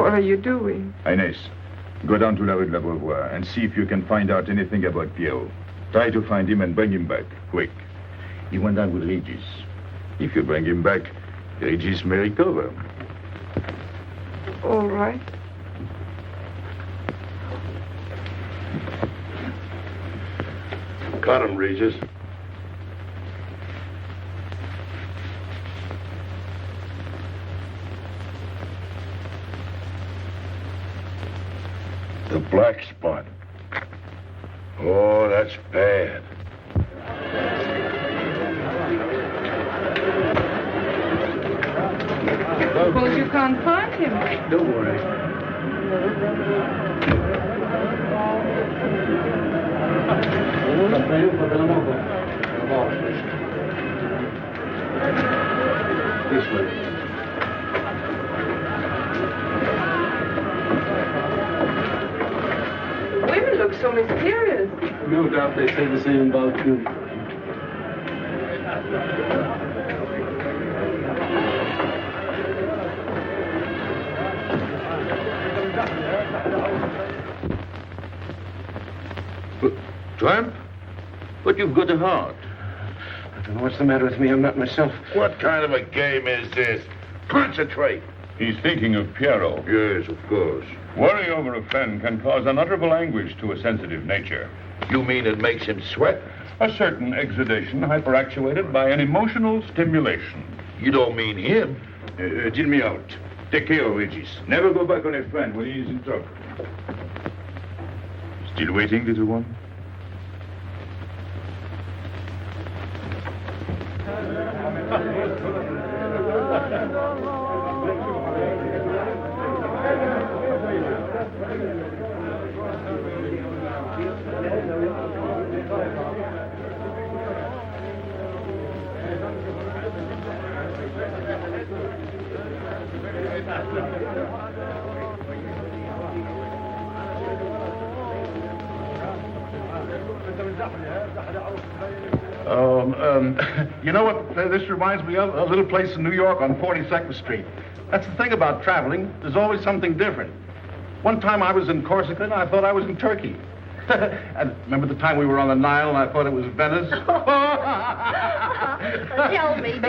What are you doing? Inés, go down to La Rue de la Beauvoir and see if you can find out anything about Pierrot. Try to find him and bring him back, quick. He went down with Regis. If you bring him back, Regis may recover. All right. Cut him, Regis. The black spot. Oh, that's bad. Suppose you can't find him. Don't worry. This way. Women look so mysterious. No doubt they say the same about you. Tramp? But you've got a heart. I don't know what's the matter with me. I'm not myself. What kind of a game is this? Concentrate. He's thinking of Pierrot. Yes, of course. Worry over a friend can cause unutterable anguish to a sensitive nature. You mean it makes him sweat? A certain exudation hyperactuated by an emotional stimulation. You don't mean him? Deal me out. Take care of Regis. Never go back on a friend when he is in trouble. Still waiting, little one? You know what this reminds me of? A little place in New York on 42nd Street. That's the thing about traveling. There's always something different. One time I was in Corsica and I thought I was in Turkey. And remember the time we were on the Nile and I thought it was Venice? Tell me,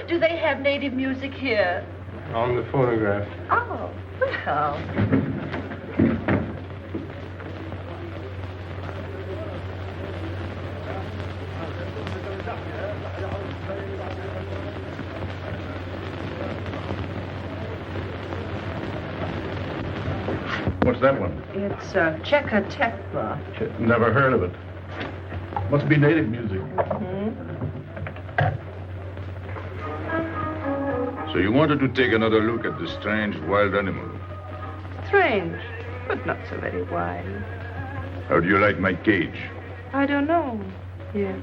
do they have native music here? On the phonograph. Oh, well. What's that one? It's Czechotechla. Never heard of it. Must be native music. So you wanted to take another look at the strange wild animal. Strange, but not so very wild. How do you like my cage? I don't know yet.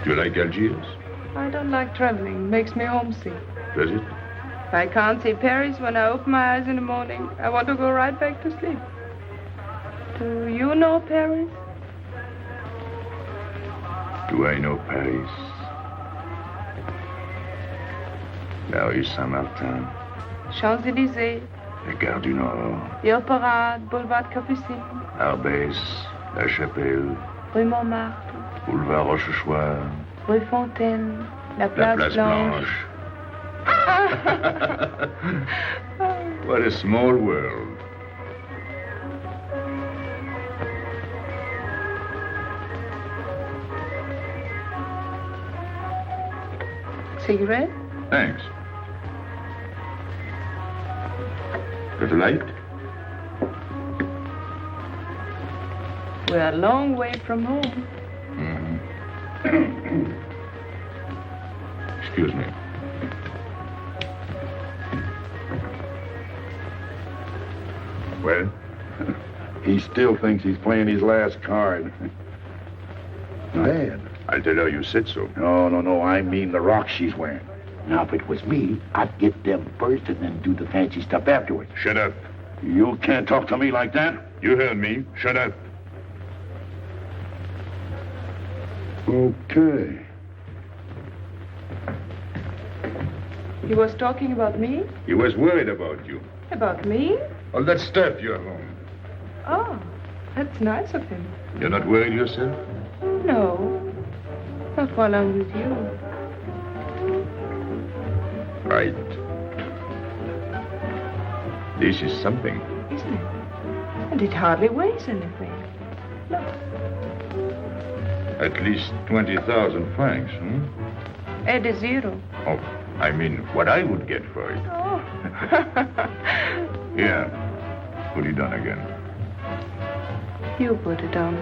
Do you like Algiers? I don't like traveling. Makes me homesick. Does it? I can't see Paris when I open my eyes in the morning. I want to go right back to sleep. Do you know Paris? Do I know Paris? La rue Saint-Martin. Champs-Élysées. La Gare du Nord. The Opera, Boulevard Capucine. Arbès, La Chapelle. Rue Montmartre. Boulevard Rochechouart. Rue Fontaine. La La Place, Place Blanche. Blanche. What a small world. Cigarette? Thanks. Got a light? We're a long way from home. Excuse me. Well? He still thinks he's playing his last card. Bad. I'll tell her you said so. No. I mean the rock she's wearing. Now, if it was me, I'd get them first and then do the fancy stuff afterwards. Shut up. You can't talk to me like that. You heard me. Shut up. Okay. He was talking about me? He was worried about you. About me? All that stuff you have on. Oh, that's nice of him. You're not worried yourself? No. Not while I'm with you. Right. This is something. Isn't it? And it hardly weighs anything. Look. At least 20,000 francs, hmm? Add a zero. Oh, I mean, what I would get for it. Oh. Here. Put it on again. You put it on.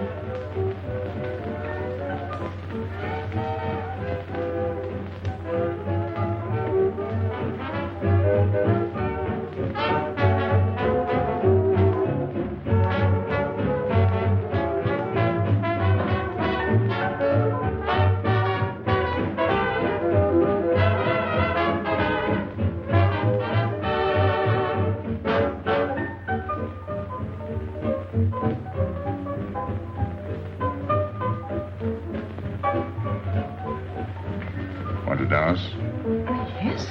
Want to dance? Yes.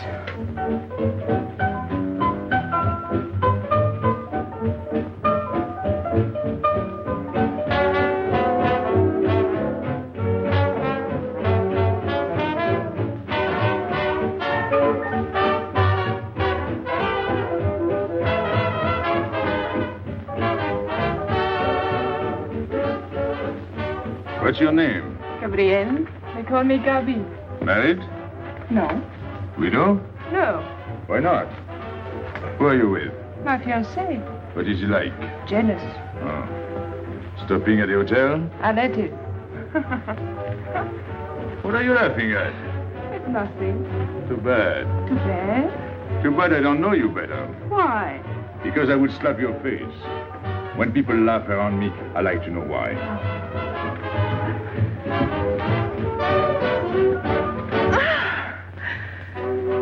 What's your name? Gabrielle. They call me Gabi. Married? No. Widow? No. Why not? Who are you with? My fiancé. What is he like? Jealous. Oh. Stopping at the hotel? I let him. What are you laughing at? It's nothing. Too bad. Too bad? Too bad I don't know you better. Why? Because I would slap your face. When people laugh around me, I like to know why.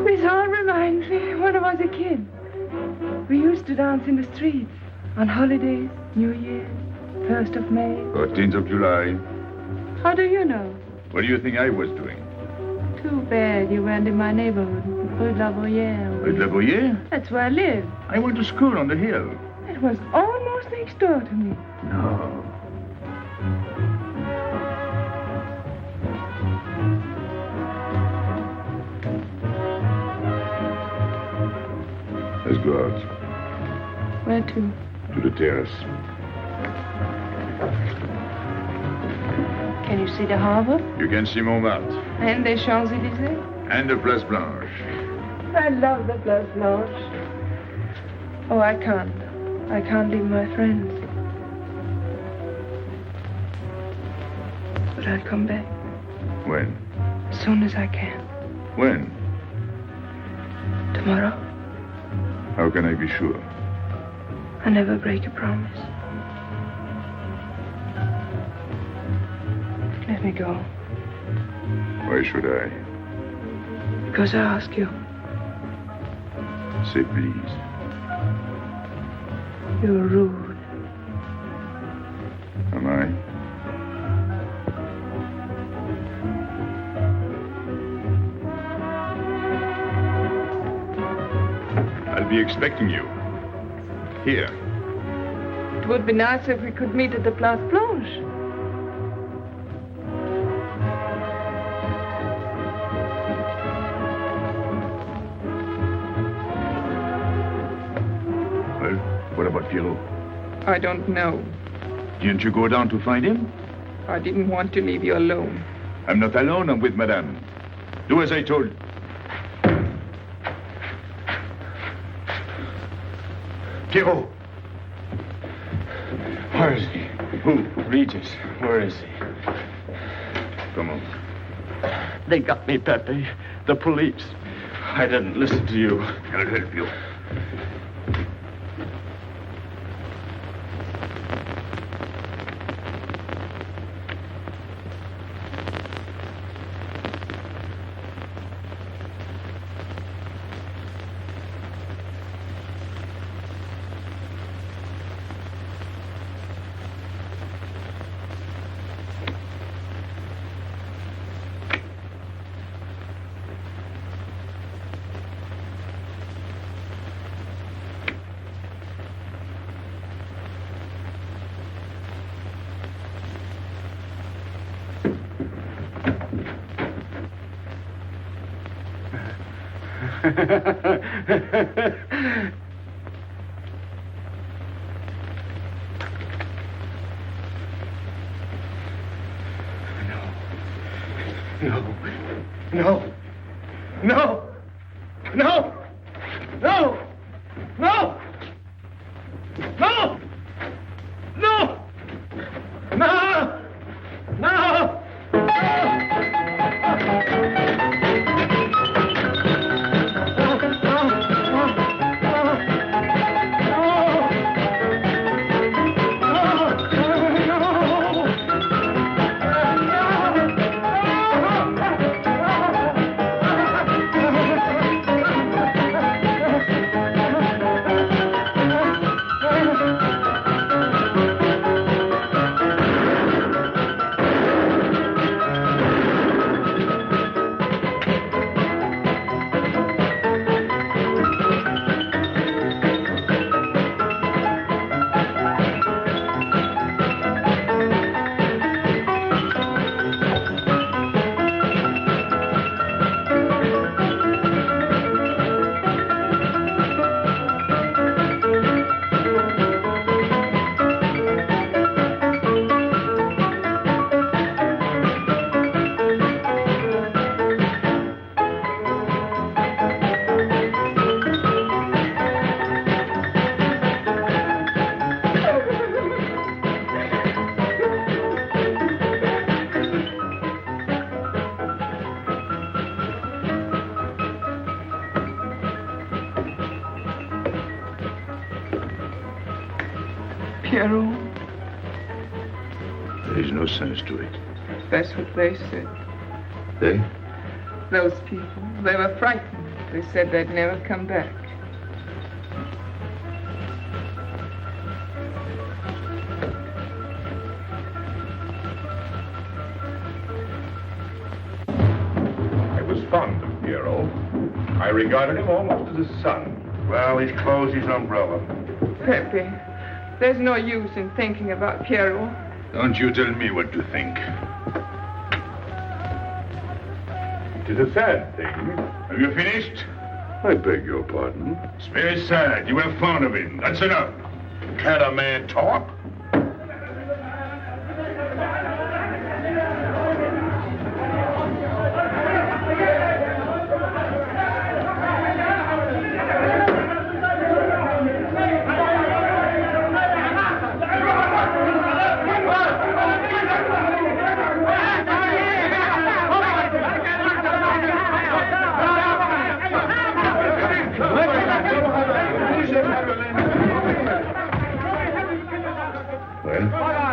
This all reminds me when I was a kid. We used to dance in the streets on holidays, New Year, 1st of May. 14th of July. How do you know? What do you think I was doing? Too bad you weren't in my neighborhood, Rue de la Bruyère. Rue de la Bruyère? That's where I lived. I went to school on the hill. It was almost next door to me. No. Let's go out. Where to? To the terrace. Can you see the harbor? You can see Montmartre. And the Champs-Élysées? And the Place Blanche. I love the Place Blanche. Oh, I can't. I can't leave my friends. But I'll come back. When? As soon as I can. When? Tomorrow. How can I be sure? I never break a promise. Let me go. Why should I? Because I ask you. Say please. You're rude. Am I? I'll be expecting you. Here. It would be nice if we could meet at the Place Blanche. Well, what about Pierrot? I don't know. Didn't you go down to find him? I didn't want to leave you alone. I'm not alone, I'm with Madame. Do as I told. Pierrot! Where is he? Who? Regis. Where is he? Come on. They got me, Pepe. The police. I didn't listen to you. I'll help you. No. No. No. No. No. No. No. No. No. Pierrot, There's no sense to it. that's what they said. They? Those people, they were frightened. They said they'd never come back. I was fond of Pierrot. I regarded him almost as a son. Well, he's closed his umbrella. Pepe, there's no use in thinking about Pierrot. Don't you tell me what to think. It is a sad thing. Have you finished? I beg your pardon. It's very sad. You were fond of him. That's enough. Can't a man talk?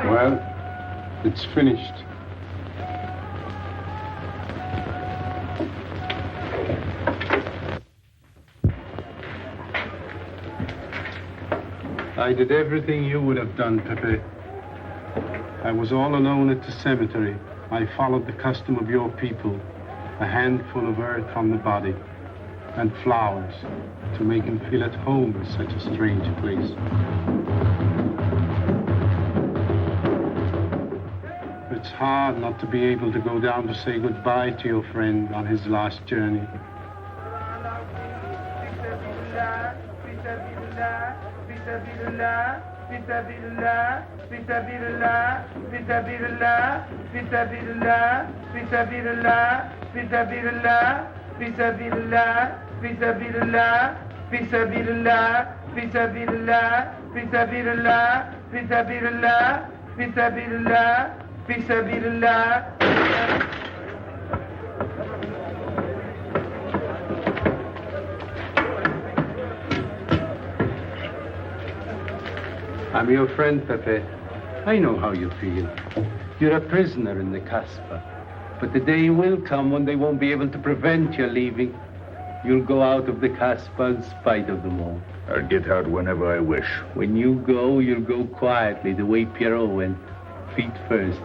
Well, it's finished. I did everything you would have done, Pepe. I was all alone at the cemetery. I followed the custom of your people, a handful of earth on the body, and flowers to make him feel at home in such a strange place. It's hard not to be able to go down to say goodbye to your friend on his last journey. I'm your friend, Pepe. I know how you feel. You're a prisoner in the Casbah. But the day will come when they won't be able to prevent your leaving. You'll go out of the Casbah in spite of them all. I'll get out whenever I wish. When you go, you'll go quietly, the way Pierrot went. Feet first.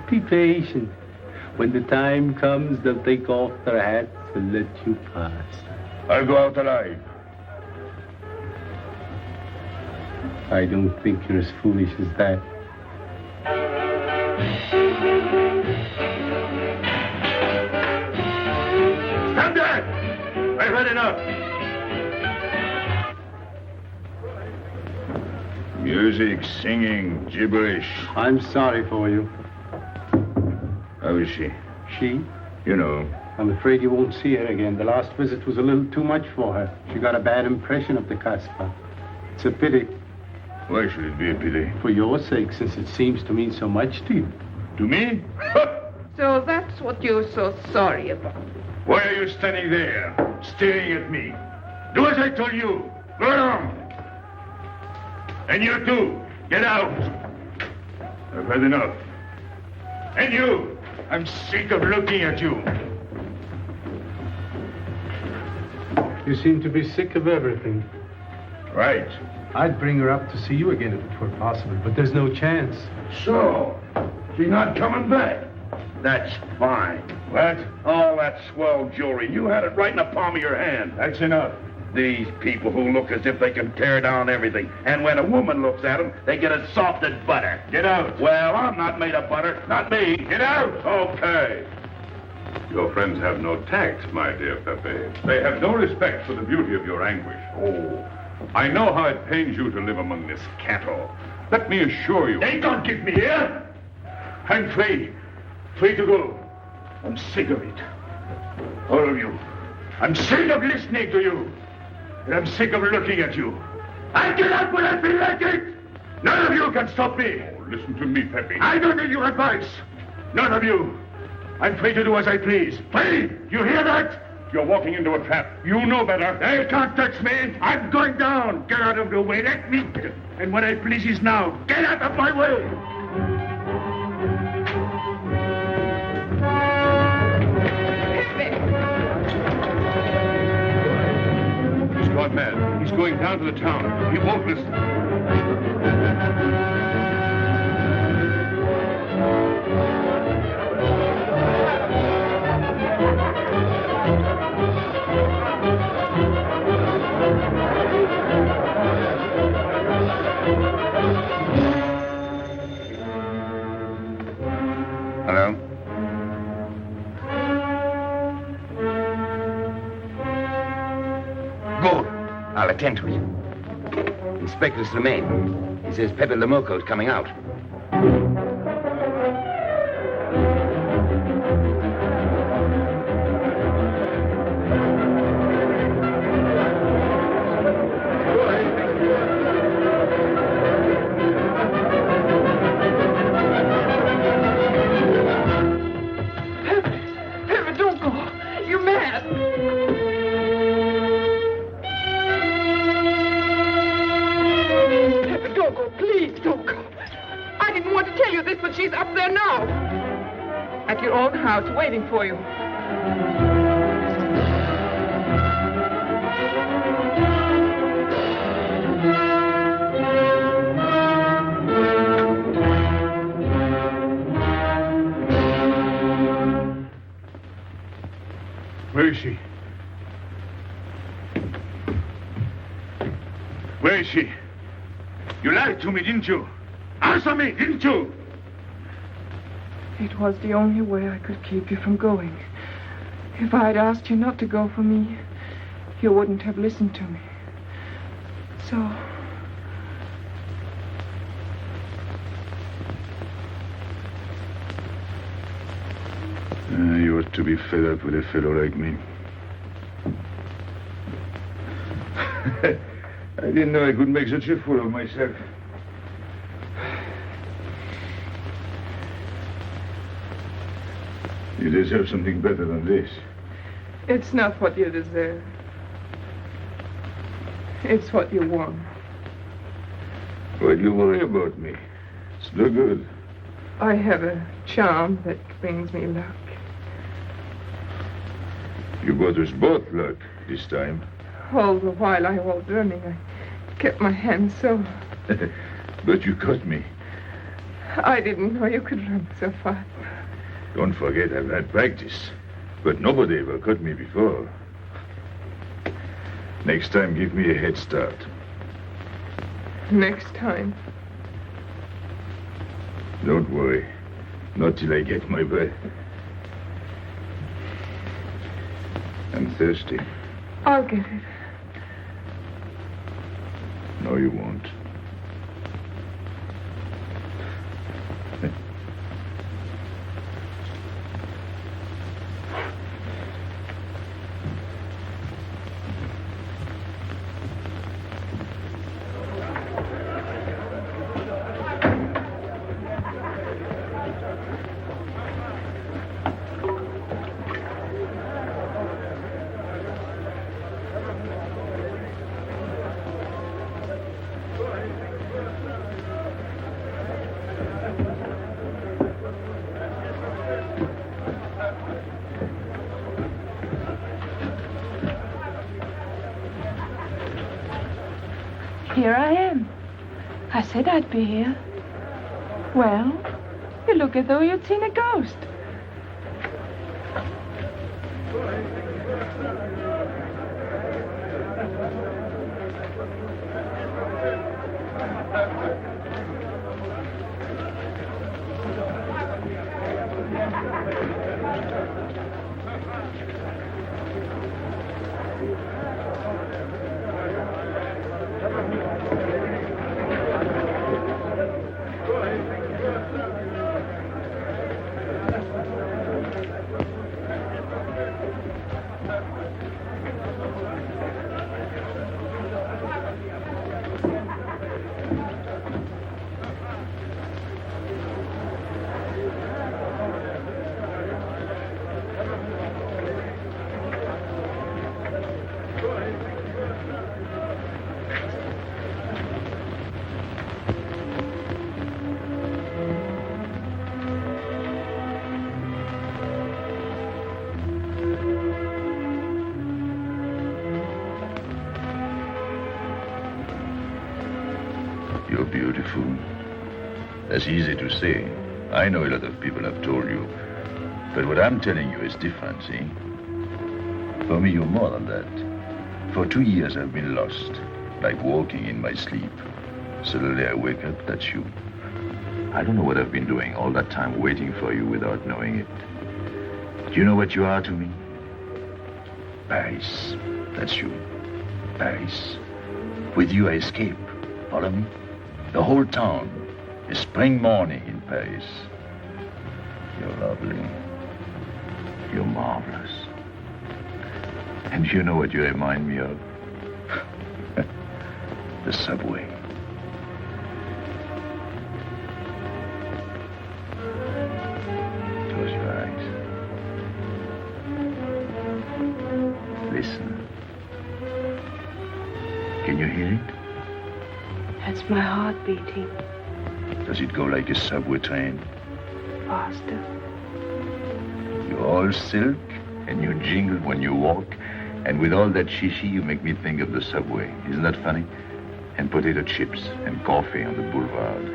Be patient. When the time comes, they'll take off their hats and let you pass. I'll go out alive. I don't think you're as foolish as that. Stand there! I've had enough. Music, singing, gibberish. I'm sorry for you. How is she? She? You know. I'm afraid you won't see her again. The last visit was a little too much for her. She got a bad impression of the Casbah. It's a pity. Why should it be a pity? For your sake, since it seems to mean so much to you. To me? So that's what you're so sorry about. Why are you standing there, staring at me? Do as I told you. Go on. And you too, get out. I've had enough. And you, I'm sick of looking at you. You seem to be sick of everything. Right. I'd bring her up to see you again if it were possible, but there's no chance. So, she's not coming back. That's fine. What? All that swell jewelry, you had it right in the palm of your hand. That's enough. These people who look as if they can tear down everything. And when a woman looks at them, they get as soft as butter. Get out. Well, I'm not made of butter. Not me. Get out. Okay. Your friends have no tact, my dear Pepe. They have no respect for the beauty of your anguish. Oh, I know how it pains you to live among this cattle. Let me assure you... They don't keep me here. I'm free. Free to go. I'm sick of it. All of you. I'm sick of listening to you. And I'm sick of looking at you. I get out when I feel like it. None of you can stop me. Oh, listen to me, Pepe. I don't need your advice. None of you. I'm free to do as I please. Free! You hear that? You're walking into a trap. You know better. They can't touch me. I'm going down. Get out of the way. Let me... And what I please is now. Get out of my way. He's gone mad. He's going down to the town. He won't listen. Hello? Good. I'll attend to it. Inspector Slemaine. He says Pepe Lamoco's coming out. Pepe, don't go. You're mad. Pepe, don't go. Please, don't go. I didn't want to tell you this, but she's up there now. At your own house, waiting for you. Where is she? Where is she? You lied to me, didn't you? Answer me, didn't you? It was the only way I could keep you from going. If I'd asked you not to go for me, you wouldn't have listened to me. So... You ought to be fed up with a fellow like me. I didn't know I could make such a fool of myself. You deserve something better than this. It's not what you deserve. It's what you want. Why do you worry about me? It's no good. I have a charm that brings me luck. You brought us both luck this time. All the while I was running, I kept my hands so... But you caught me. I didn't know you could run so fast. Don't forget I've had practice. But nobody ever caught me before. Next time, give me a head start. Next time. Don't worry. Not till I get my breath. I'm thirsty. I'll get it. No, you won't. here I am. I said I'd be here. Well, you look as though you'd seen a ghost. You're beautiful. That's easy to say. I know a lot of people have told you. But what I'm telling you is different, see? For me, you're more than that. For 2 years, I've been lost, like walking in my sleep. Suddenly, I wake up, that's you. I don't know what I've been doing all that time waiting for you without knowing it. Do you know what you are to me? Paris. That's you. Paris. With you, I escape. Follow me? The whole town. A spring morning in Paris. You're lovely. You're marvelous. And you know what you remind me of? The subway. Close your eyes. Listen. Can you hear it? That's my heart beating. Does it go like a subway train? Faster. You're all silk, and you jingle when you walk, and with all that shishi, you make me think of the subway. Isn't that funny? And potato chips and coffee on the boulevard.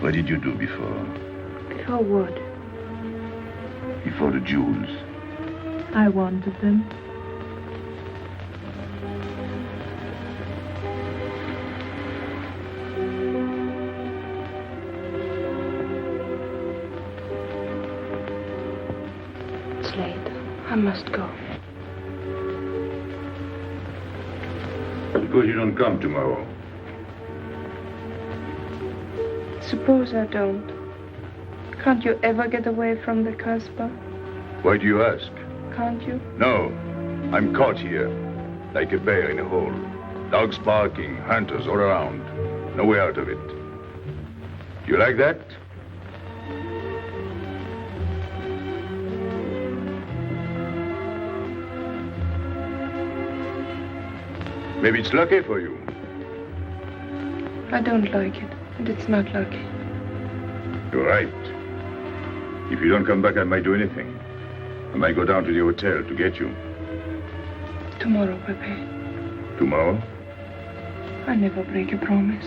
What did you do before? Before what? Before the jewels. I wanted them. It's late. I must go. Suppose you don't come tomorrow. Suppose I don't. Can't you ever get away from the Casbah? Why do you ask? Can't you? No. I'm caught here, like a bear in a hole. Dogs barking, hunters all around. No way out of it. You like that? Maybe it's lucky for you. I don't like it, and it's not lucky. You're right. If you don't come back, I might do anything. I might go down to the hotel to get you. Tomorrow, Pepe. Tomorrow? I never break a promise.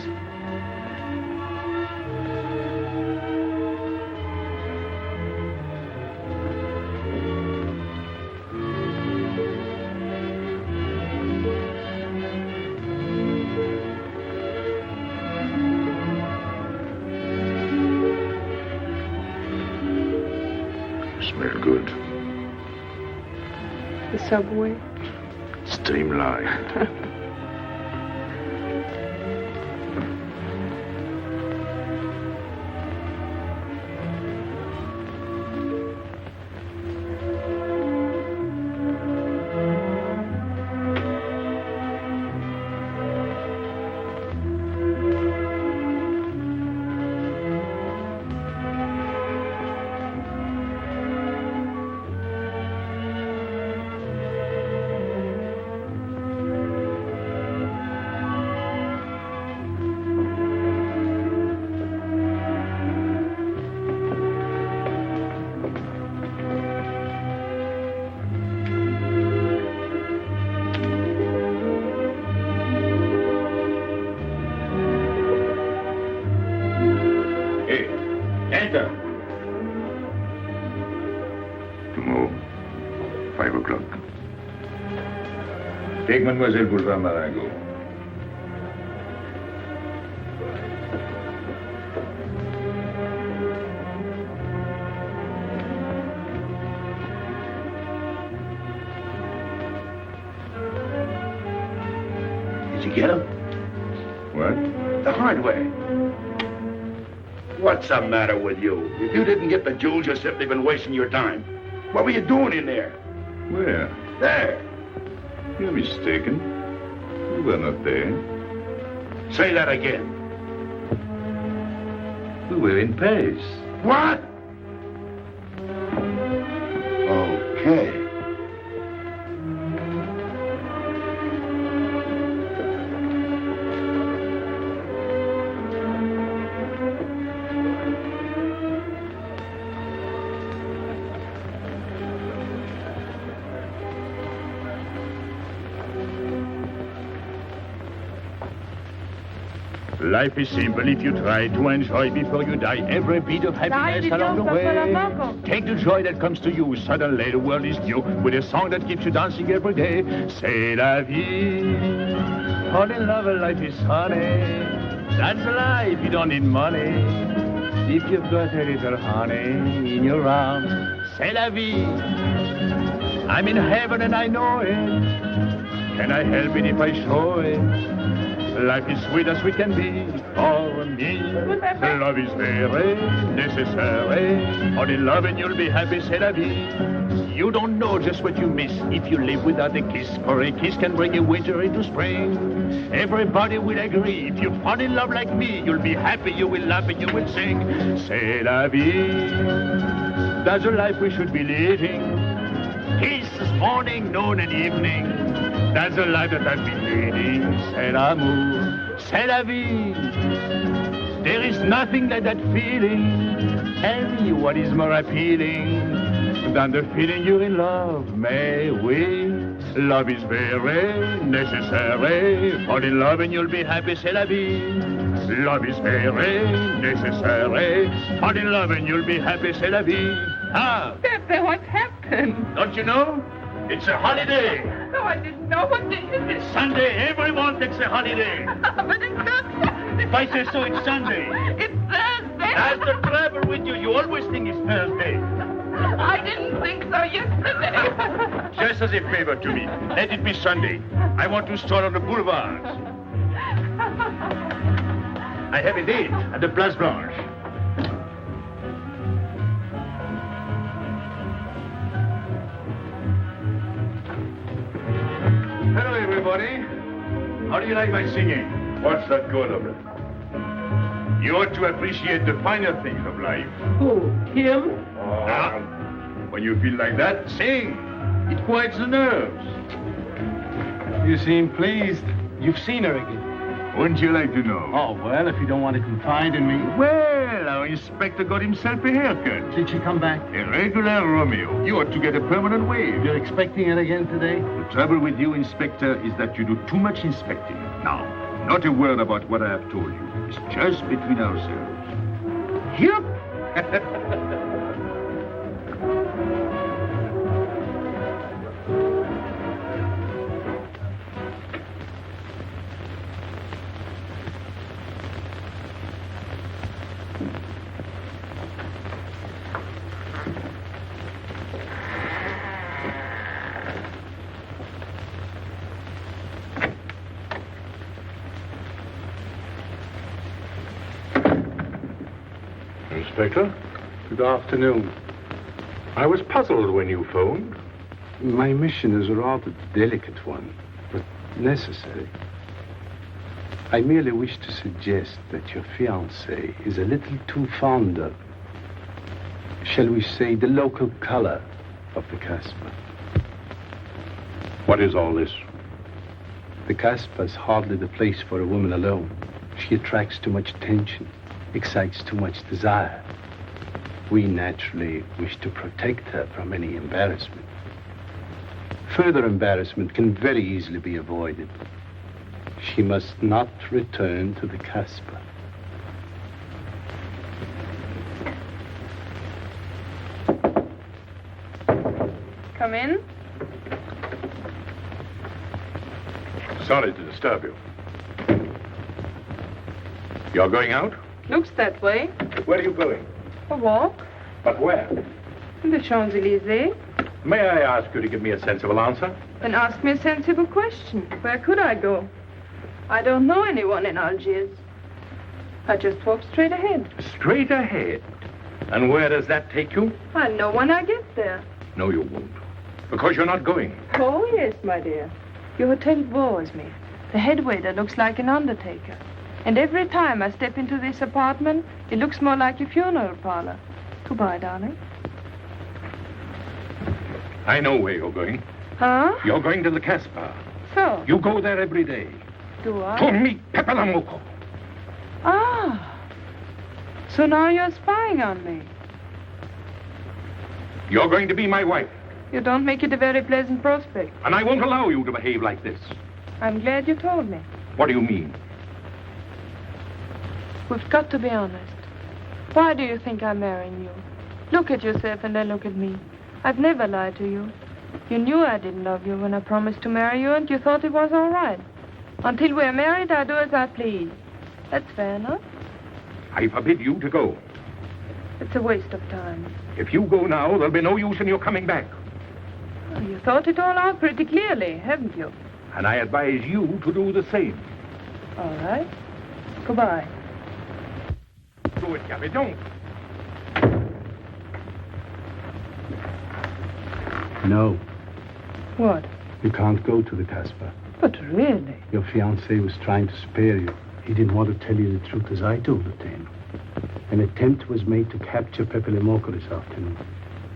Smell good. The subway. Streamlined. Enter. Tomorrow, 5 o'clock. Take Mademoiselle Boulevard Marengo. Did you get him? What? The hardware. What's the matter with you? If you didn't get the jewels, you've simply been wasting your time. What were you doing in there? Where? There. You're mistaken. You were not there. Say that again. We were in Paris. What? Okay. Life is simple if you try to enjoy before you die every bit of happiness along the way. Take the joy that comes to you. Suddenly the world is new with a song that keeps you dancing every day. C'est la vie. Fall in love, life is honey. That's life, you don't need money. If you've got a little honey in your arms, c'est la vie. I'm in heaven and I know it. Can I help it if I show it? Life is sweet as sweet can be for me. Love is very necessary. Fall in love and you'll be happy, c'est la vie. You don't know just what you miss if you live without a kiss. For a kiss can bring a winter into spring. Everybody will agree. If you fall in love like me, you'll be happy, you will laugh and you will sing. C'est la vie. That's the life we should be living. Kisses morning, noon and evening. That's the life that I've been leading. C'est l'amour, c'est la vie. There is nothing like that feeling. Tell me what is more appealing than the feeling you're in love, may we? Love is very necessary. Fall in love and you'll be happy, c'est la vie. Love is very necessary. Fall in love and you'll be happy, c'est la vie. Ah! Pepe, what happened? Don't you know? It's a holiday. No, I didn't know. What day is it? It's Sunday. Everyone takes a holiday. But it's not Sunday. If I say so, it's Sunday. It's Thursday. That's the trouble with you. You always think it's Thursday. I didn't think so yesterday. Just as a favor to me, let it be Sunday. I want to stroll on the boulevards. I have a date at the Place Blanche. Hello, everybody. How do you like my singing? What's that good of it? You ought to appreciate the finer things of life. Who? Him? When you feel like that, sing. It quiets the nerves. You seem pleased. You've seen her again. Wouldn't you like to know? Oh, well, if you don't want to confide in me. Well, our inspector got himself a haircut. Did she come back? A regular Romeo. You ought to get a permanent wave. You're expecting it again today? The trouble with you, Inspector, is that you do too much inspecting. Now, not a word about what I have told you. It's just between ourselves. Yep. Inspector? Good afternoon. I was puzzled when you phoned. My mission is a rather delicate one, but necessary. I merely wish to suggest that your fiancé is a little too fond of, shall we say, the local color of the Casbah. What is all this? The Casbah is hardly the place for a woman alone. She attracts too much attention, excites too much desire. We naturally wish to protect her from any embarrassment. Further embarrassment can very easily be avoided. She must not return to the Casbah. Come in. Sorry to disturb you. You're going out? Looks that way. Where are you going? A walk. But where? In the Champs-Élysées. May I ask you to give me a sensible answer? Then ask me a sensible question. Where could I go? I don't know anyone in Algiers. I just walk straight ahead. Straight ahead? And where does that take you? I'll know when I get there. No, you won't. Because you're not going. Oh, yes, my dear. Your hotel bores me. The head waiter looks like an undertaker. And every time I step into this apartment, it looks more like a funeral parlor. Goodbye, darling. I know where you're going. Huh? You're going to the Casbah. So? You go there every day. Do I? To meet Pepe Lamarr. Ah. So now you're spying on me. You're going to be my wife. You don't make it a very pleasant prospect. And I won't allow you to behave like this. I'm glad you told me. What do you mean? We've got to be honest. Why do you think I'm marrying you? Look at yourself and then look at me. I've never lied to you. You knew I didn't love you when I promised to marry you, and you thought it was all right. Until we're married, I do as I please. That's fair enough. I forbid you to go. It's a waste of time. If you go now, there'll be no use in your coming back. Oh, you thought it all out pretty clearly, haven't you? And I advise you to do the same. All right. Goodbye. Do it, Gabby, don't. No. What? You can't go to the Casbah. But really? Your fiancé was trying to spare you. He didn't want to tell you the truth as I told it to him. An attempt was made to capture Pepe Lamarr this afternoon.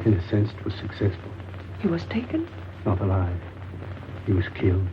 In a sense, it was successful. He was taken? Not alive. He was killed.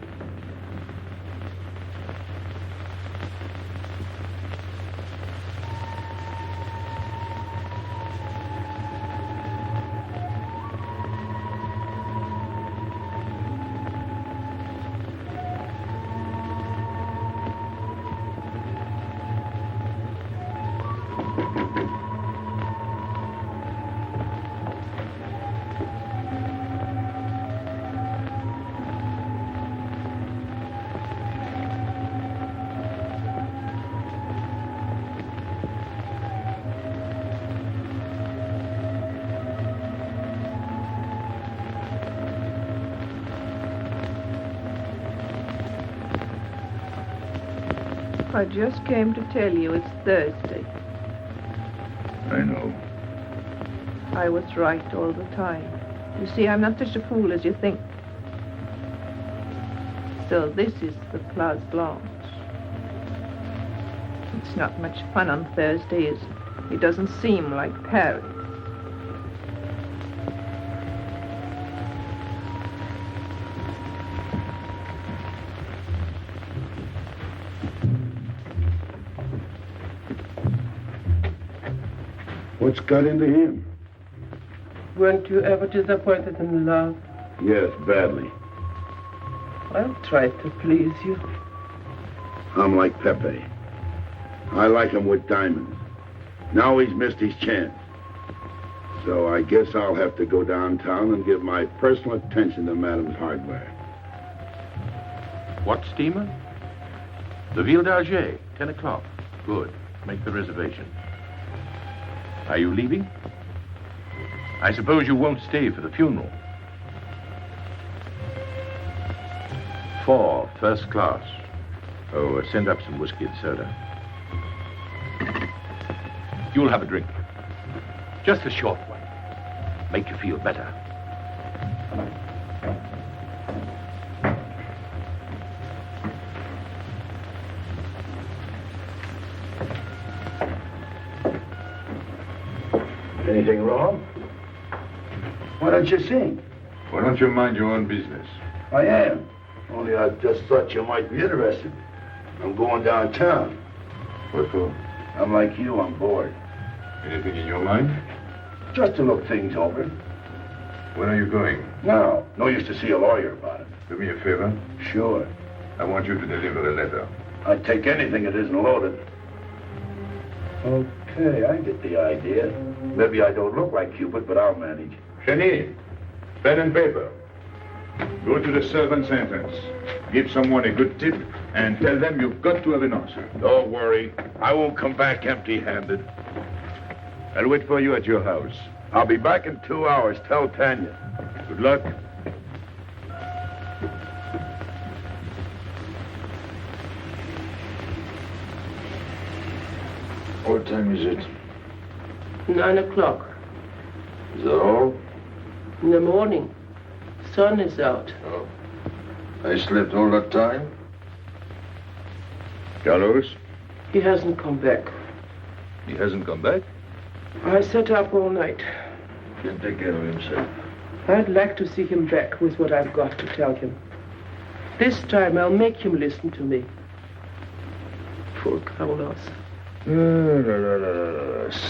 I just came to tell you it's Thursday. I know. I was right all the time. You see, I'm not such a fool as you think. So this is the Place Blanche. It's not much fun on Thursday, is it? It doesn't seem like Paris. What's got into him? Weren't you ever disappointed in love? Yes, badly. I'll try to please you. I'm like Pepe. I like him with diamonds. Now he's missed his chance. So I guess I'll have to go downtown and give my personal attention to Madame's hardware. What steamer? The Ville d'Alger, 10 o'clock. Good. Make the reservation. Are you leaving? I suppose you won't stay for the funeral. 4, first class. Oh, send up some whiskey and soda. You'll have a drink. Just a short one. Make you feel better. Anything wrong? Why don't you sing? Why don't you mind your own business? I am. Only I just thought you might be interested. I'm going downtown. What for? I'm like you, I'm bored. Anything in your mind? Just to look things over. When are you going? Now, no use to see a lawyer about it. Do me a favor. Sure. I want you to deliver a letter. I'd take anything that isn't loaded. Okay, I get the idea. Maybe I don't look like Cupid, but I'll manage. Hedy! Pen and paper. Go to the servant's entrance. Give someone a good tip and tell them you've got to have an answer. Don't worry. I won't come back empty-handed. I'll wait for you at your house. I'll be back in 2 hours. Tell Tanya. Good luck. What time is it? 9 o'clock. Is that all? In the morning. Sun is out. Oh. I slept all that time? Carlos? He hasn't come back. He hasn't come back? I sat up all night. He'll take care of himself. I'd like to see him back with what I've got to tell him. This time I'll make him listen to me. Poor Carlos.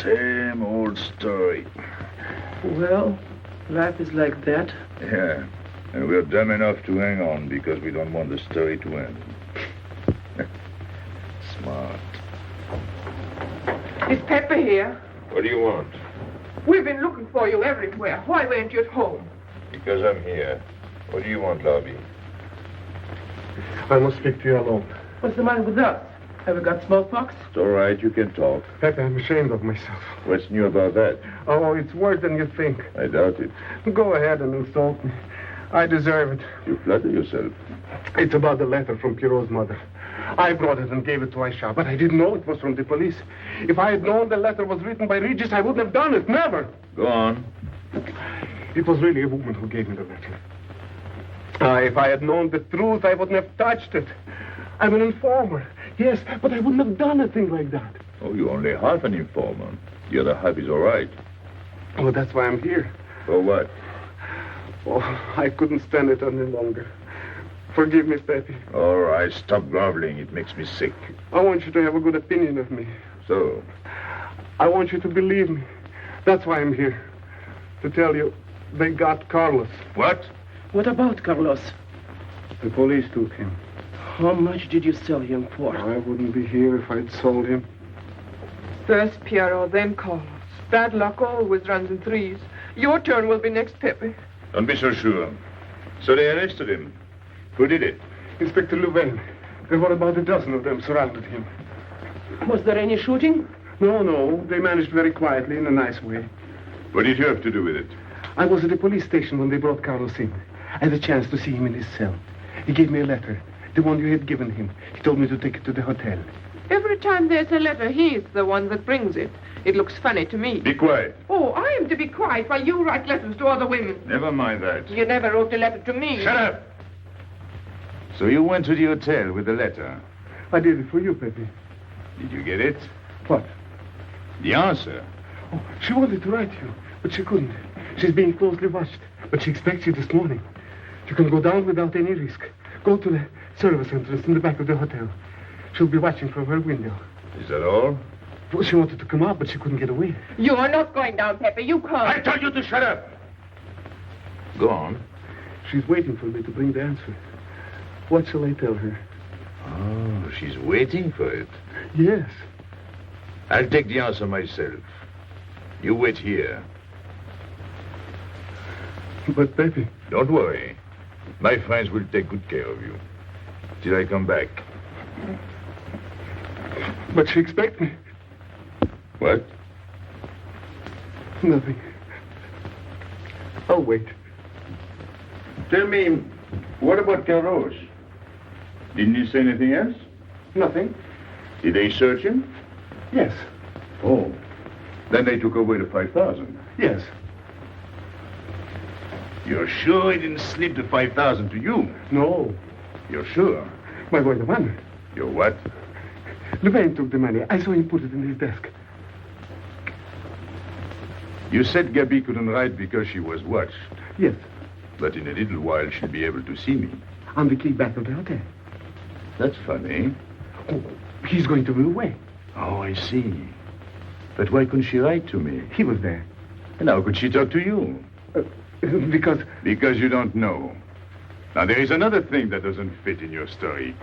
Same old story. Well, life is like that. Yeah, and we're dumb enough to hang on because we don't want the story to end. Smart. Is Pepper here? What do you want? We've been looking for you everywhere. Why weren't you at home? Because I'm here. What do you want, Lobby? I must speak to you alone. What's the matter with us? Have we got smallpox? It's all right, you can talk. Pepe, I'm ashamed of myself. What's new about that? Oh, it's worse than you think. I doubt it. Go ahead and insult me. I deserve it. You flatter yourself. It's about the letter from Pierrot's mother. I brought it and gave it to Aisha, but I didn't know it was from the police. If I had known the letter was written by Regis, I wouldn't have done it. Never. Go on. It was really a woman who gave me the letter. If I had known the truth, I wouldn't have touched it. I'm an informer. Yes, but I wouldn't have done a thing like that. Oh, you're only half an informer. The other half is all right. Oh, that's why I'm here. For what? Oh, I couldn't stand it any longer. Forgive me, Pepe. All right, stop groveling. It makes me sick. I want you to have a good opinion of me. So? I want you to believe me. That's why I'm here. To tell you, they got Carlos. What? What about Carlos? The police took him. How much did you sell him for? I wouldn't be here if I'd sold him. First Pierrot, then Carlos. Bad luck always runs in threes. Your turn will be next, Pepe. Don't be so sure. So they arrested him. Who did it? Inspector Louvain. There were about a dozen of them surrounded him. Was there any shooting? No. They managed very quietly in a nice way. What did you have to do with it? I was at the police station when they brought Carlos in. I had a chance to see him in his cell. He gave me a letter. The one you had given him. He told me to take it to the hotel. Every time there's a letter, he's the one that brings it. It looks funny to me. Be quiet. Oh, I am to be quiet while you write letters to other women. Never mind that. You never wrote a letter to me. Shut up! So you went to the hotel with the letter. I did it for you, Pepe. Did you get it? What? The answer. Oh, she wanted to write you, but she couldn't. She's being closely watched, but she expects you this morning. You can go down without any risk. Go to the service entrance in the back of the hotel. She'll be watching from her window. Is that all? Well, she wanted to come out, but she couldn't get away. You are not going down, Pepe. You can't. I told you to shut up. Go on. She's waiting for me to bring the answer. What shall I tell her? Oh, she's waiting for it. Yes. I'll take the answer myself. You wait here. But, Pepe... Don't worry. My friends will take good care of you. Till I come back. But she expects me. What? Nothing. I'll wait. Tell me, what about Carlos? Didn't he say anything else? Nothing. Did they search him? Yes. Oh. Then they took away the 5,000. Yes. You're sure he didn't slip the 5,000 to you? No. You're sure? My boy, the money. Your what? Louvain took the money. I saw him put it in his desk. You said Gabi couldn't write because she was watched. Yes. But in a little while, she'll be able to see me. On the key back of the hotel. That's funny. Oh, he's going to be away. Oh, I see. But why couldn't she write to me? He was there. And how could she talk to you? Because... Because you don't know. Now, there is another thing that doesn't fit in your story.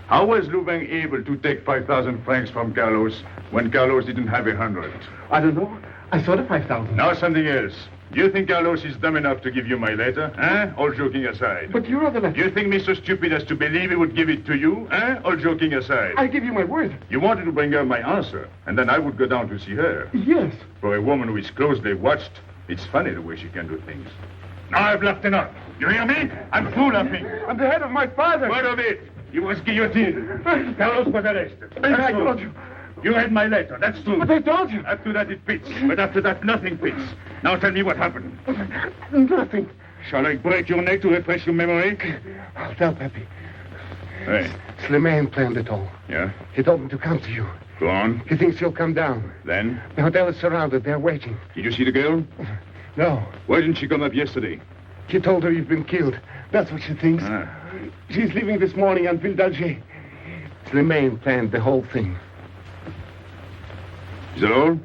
How was Louvain able to take 5,000 francs from Carlos when Carlos didn't have 100? I don't know. I saw the 5,000. Now something else. Do you think Carlos is dumb enough to give you my letter? All joking aside. But your other letter... You think me so stupid as to believe he would give it to you? All joking aside. I give you my word. You wanted to bring her my answer, and then I would go down to see her. Yes. For a woman who is closely watched, it's funny the way she can do things. Now I've left enough. You hear me? I'm through laughing. I'm the head of my father. What of it? He was guillotined. Carlos was arrested. I told you. You read my letter, that's true. But I told you. After that, it fits. But after that, nothing fits. Now tell me what happened. Nothing. Shall I break your neck to refresh your memory? I'll tell Pepe. Hey. Slimane planned it all. Yeah? He told me to come to you. Go on. He thinks you'll come down. Then? The hotel is surrounded. They're waiting. Did you see the girl? No. Why didn't she come up yesterday? He told her you've been killed. That's what she thinks. She's leaving this morning on Ville d'Alger. Slimane planned the whole thing. Is that all?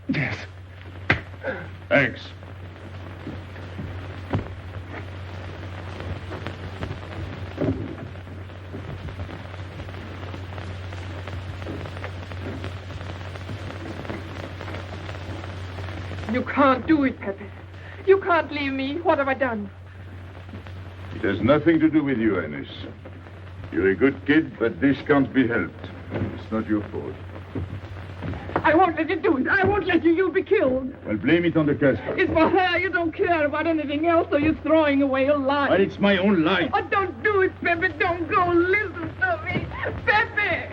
Yes. Thanks. You can't do it, Pepe. You can't leave me. What have I done? It has nothing to do with you, Ines. You're a good kid, but this can't be helped. It's not your fault. I won't let you do it. I won't let you. You'll be killed. Well, blame it on the Casbah. It's for her. You don't care about anything else, so you're throwing away your life. Well, it's my own life. Oh, don't do it, Pepe. Don't go. Listen to me. Pepe!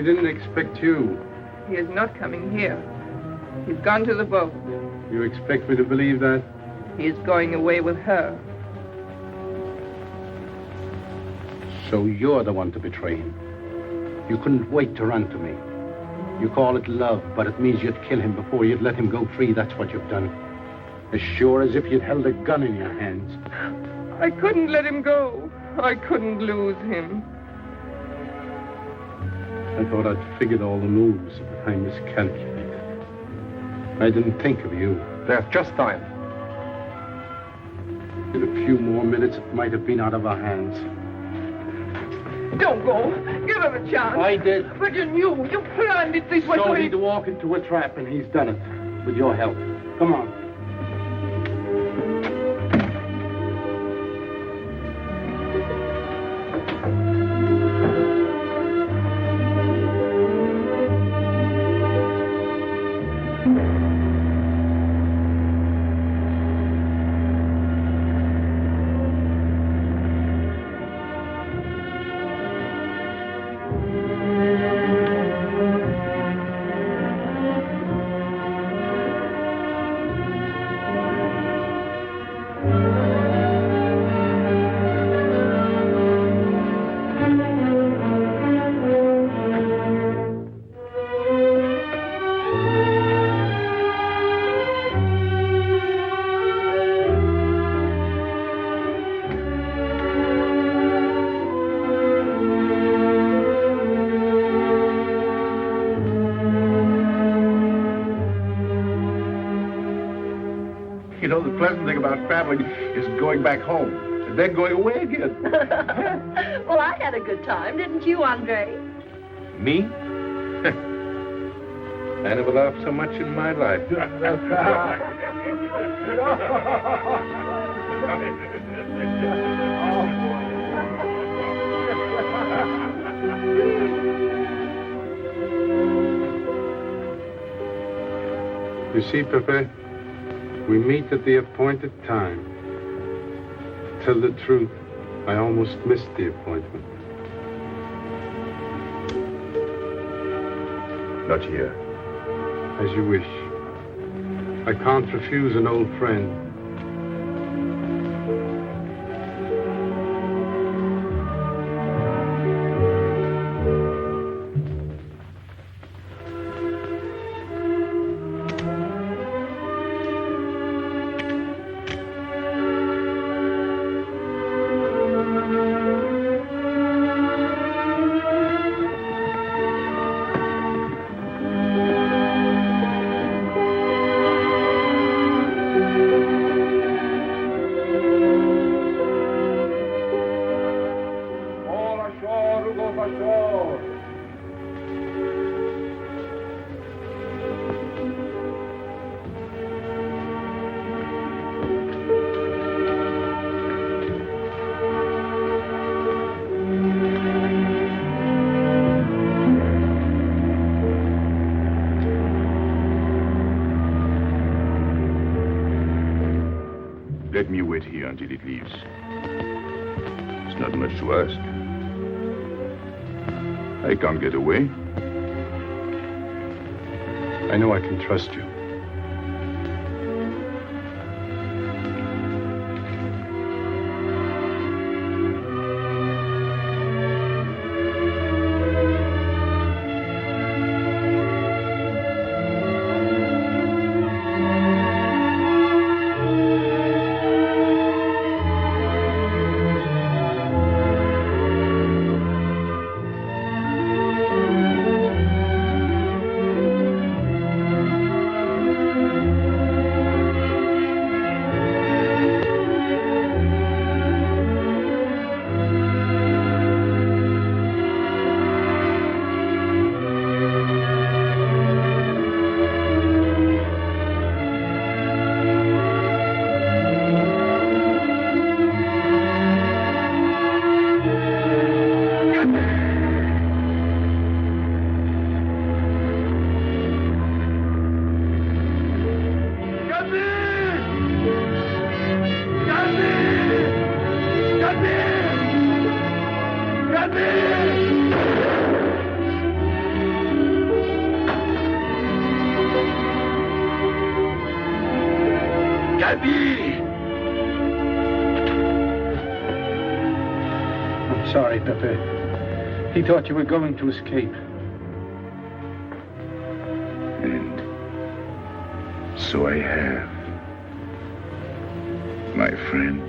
didn't expect you. He is not coming here. He's gone to the boat. You expect me to believe that? He is going away with her. So you're the one to betray him. You couldn't wait to run to me. You call it love, but it means you'd kill him before you'd let him go free. That's what you've done. As sure as if you'd held a gun in your hands. I couldn't let him go. I couldn't lose him. I thought I'd figured all the moves, but I miscalculated. I didn't think of you. There's just time. In a few more minutes, it might have been out of our hands. Don't go. Give him a chance. I did. But you knew. You planned it this way. So he'd walk into a trap, and he's done it. With your help. Come on. You know, the pleasant thing about traveling is going back home and then going away again. Well, I had a good time, didn't you, Andre? Me? I never laughed so much in my life. You see, Pepe, we meet at the appointed time. To tell the truth, I almost missed the appointment. Not here. As you wish. I can't refuse an old friend. Let me wait here until it leaves. It's not much to ask. I can't get away. I know I can trust you. I'm sorry, Pepe. He thought you were going to escape. And so I have, my friend.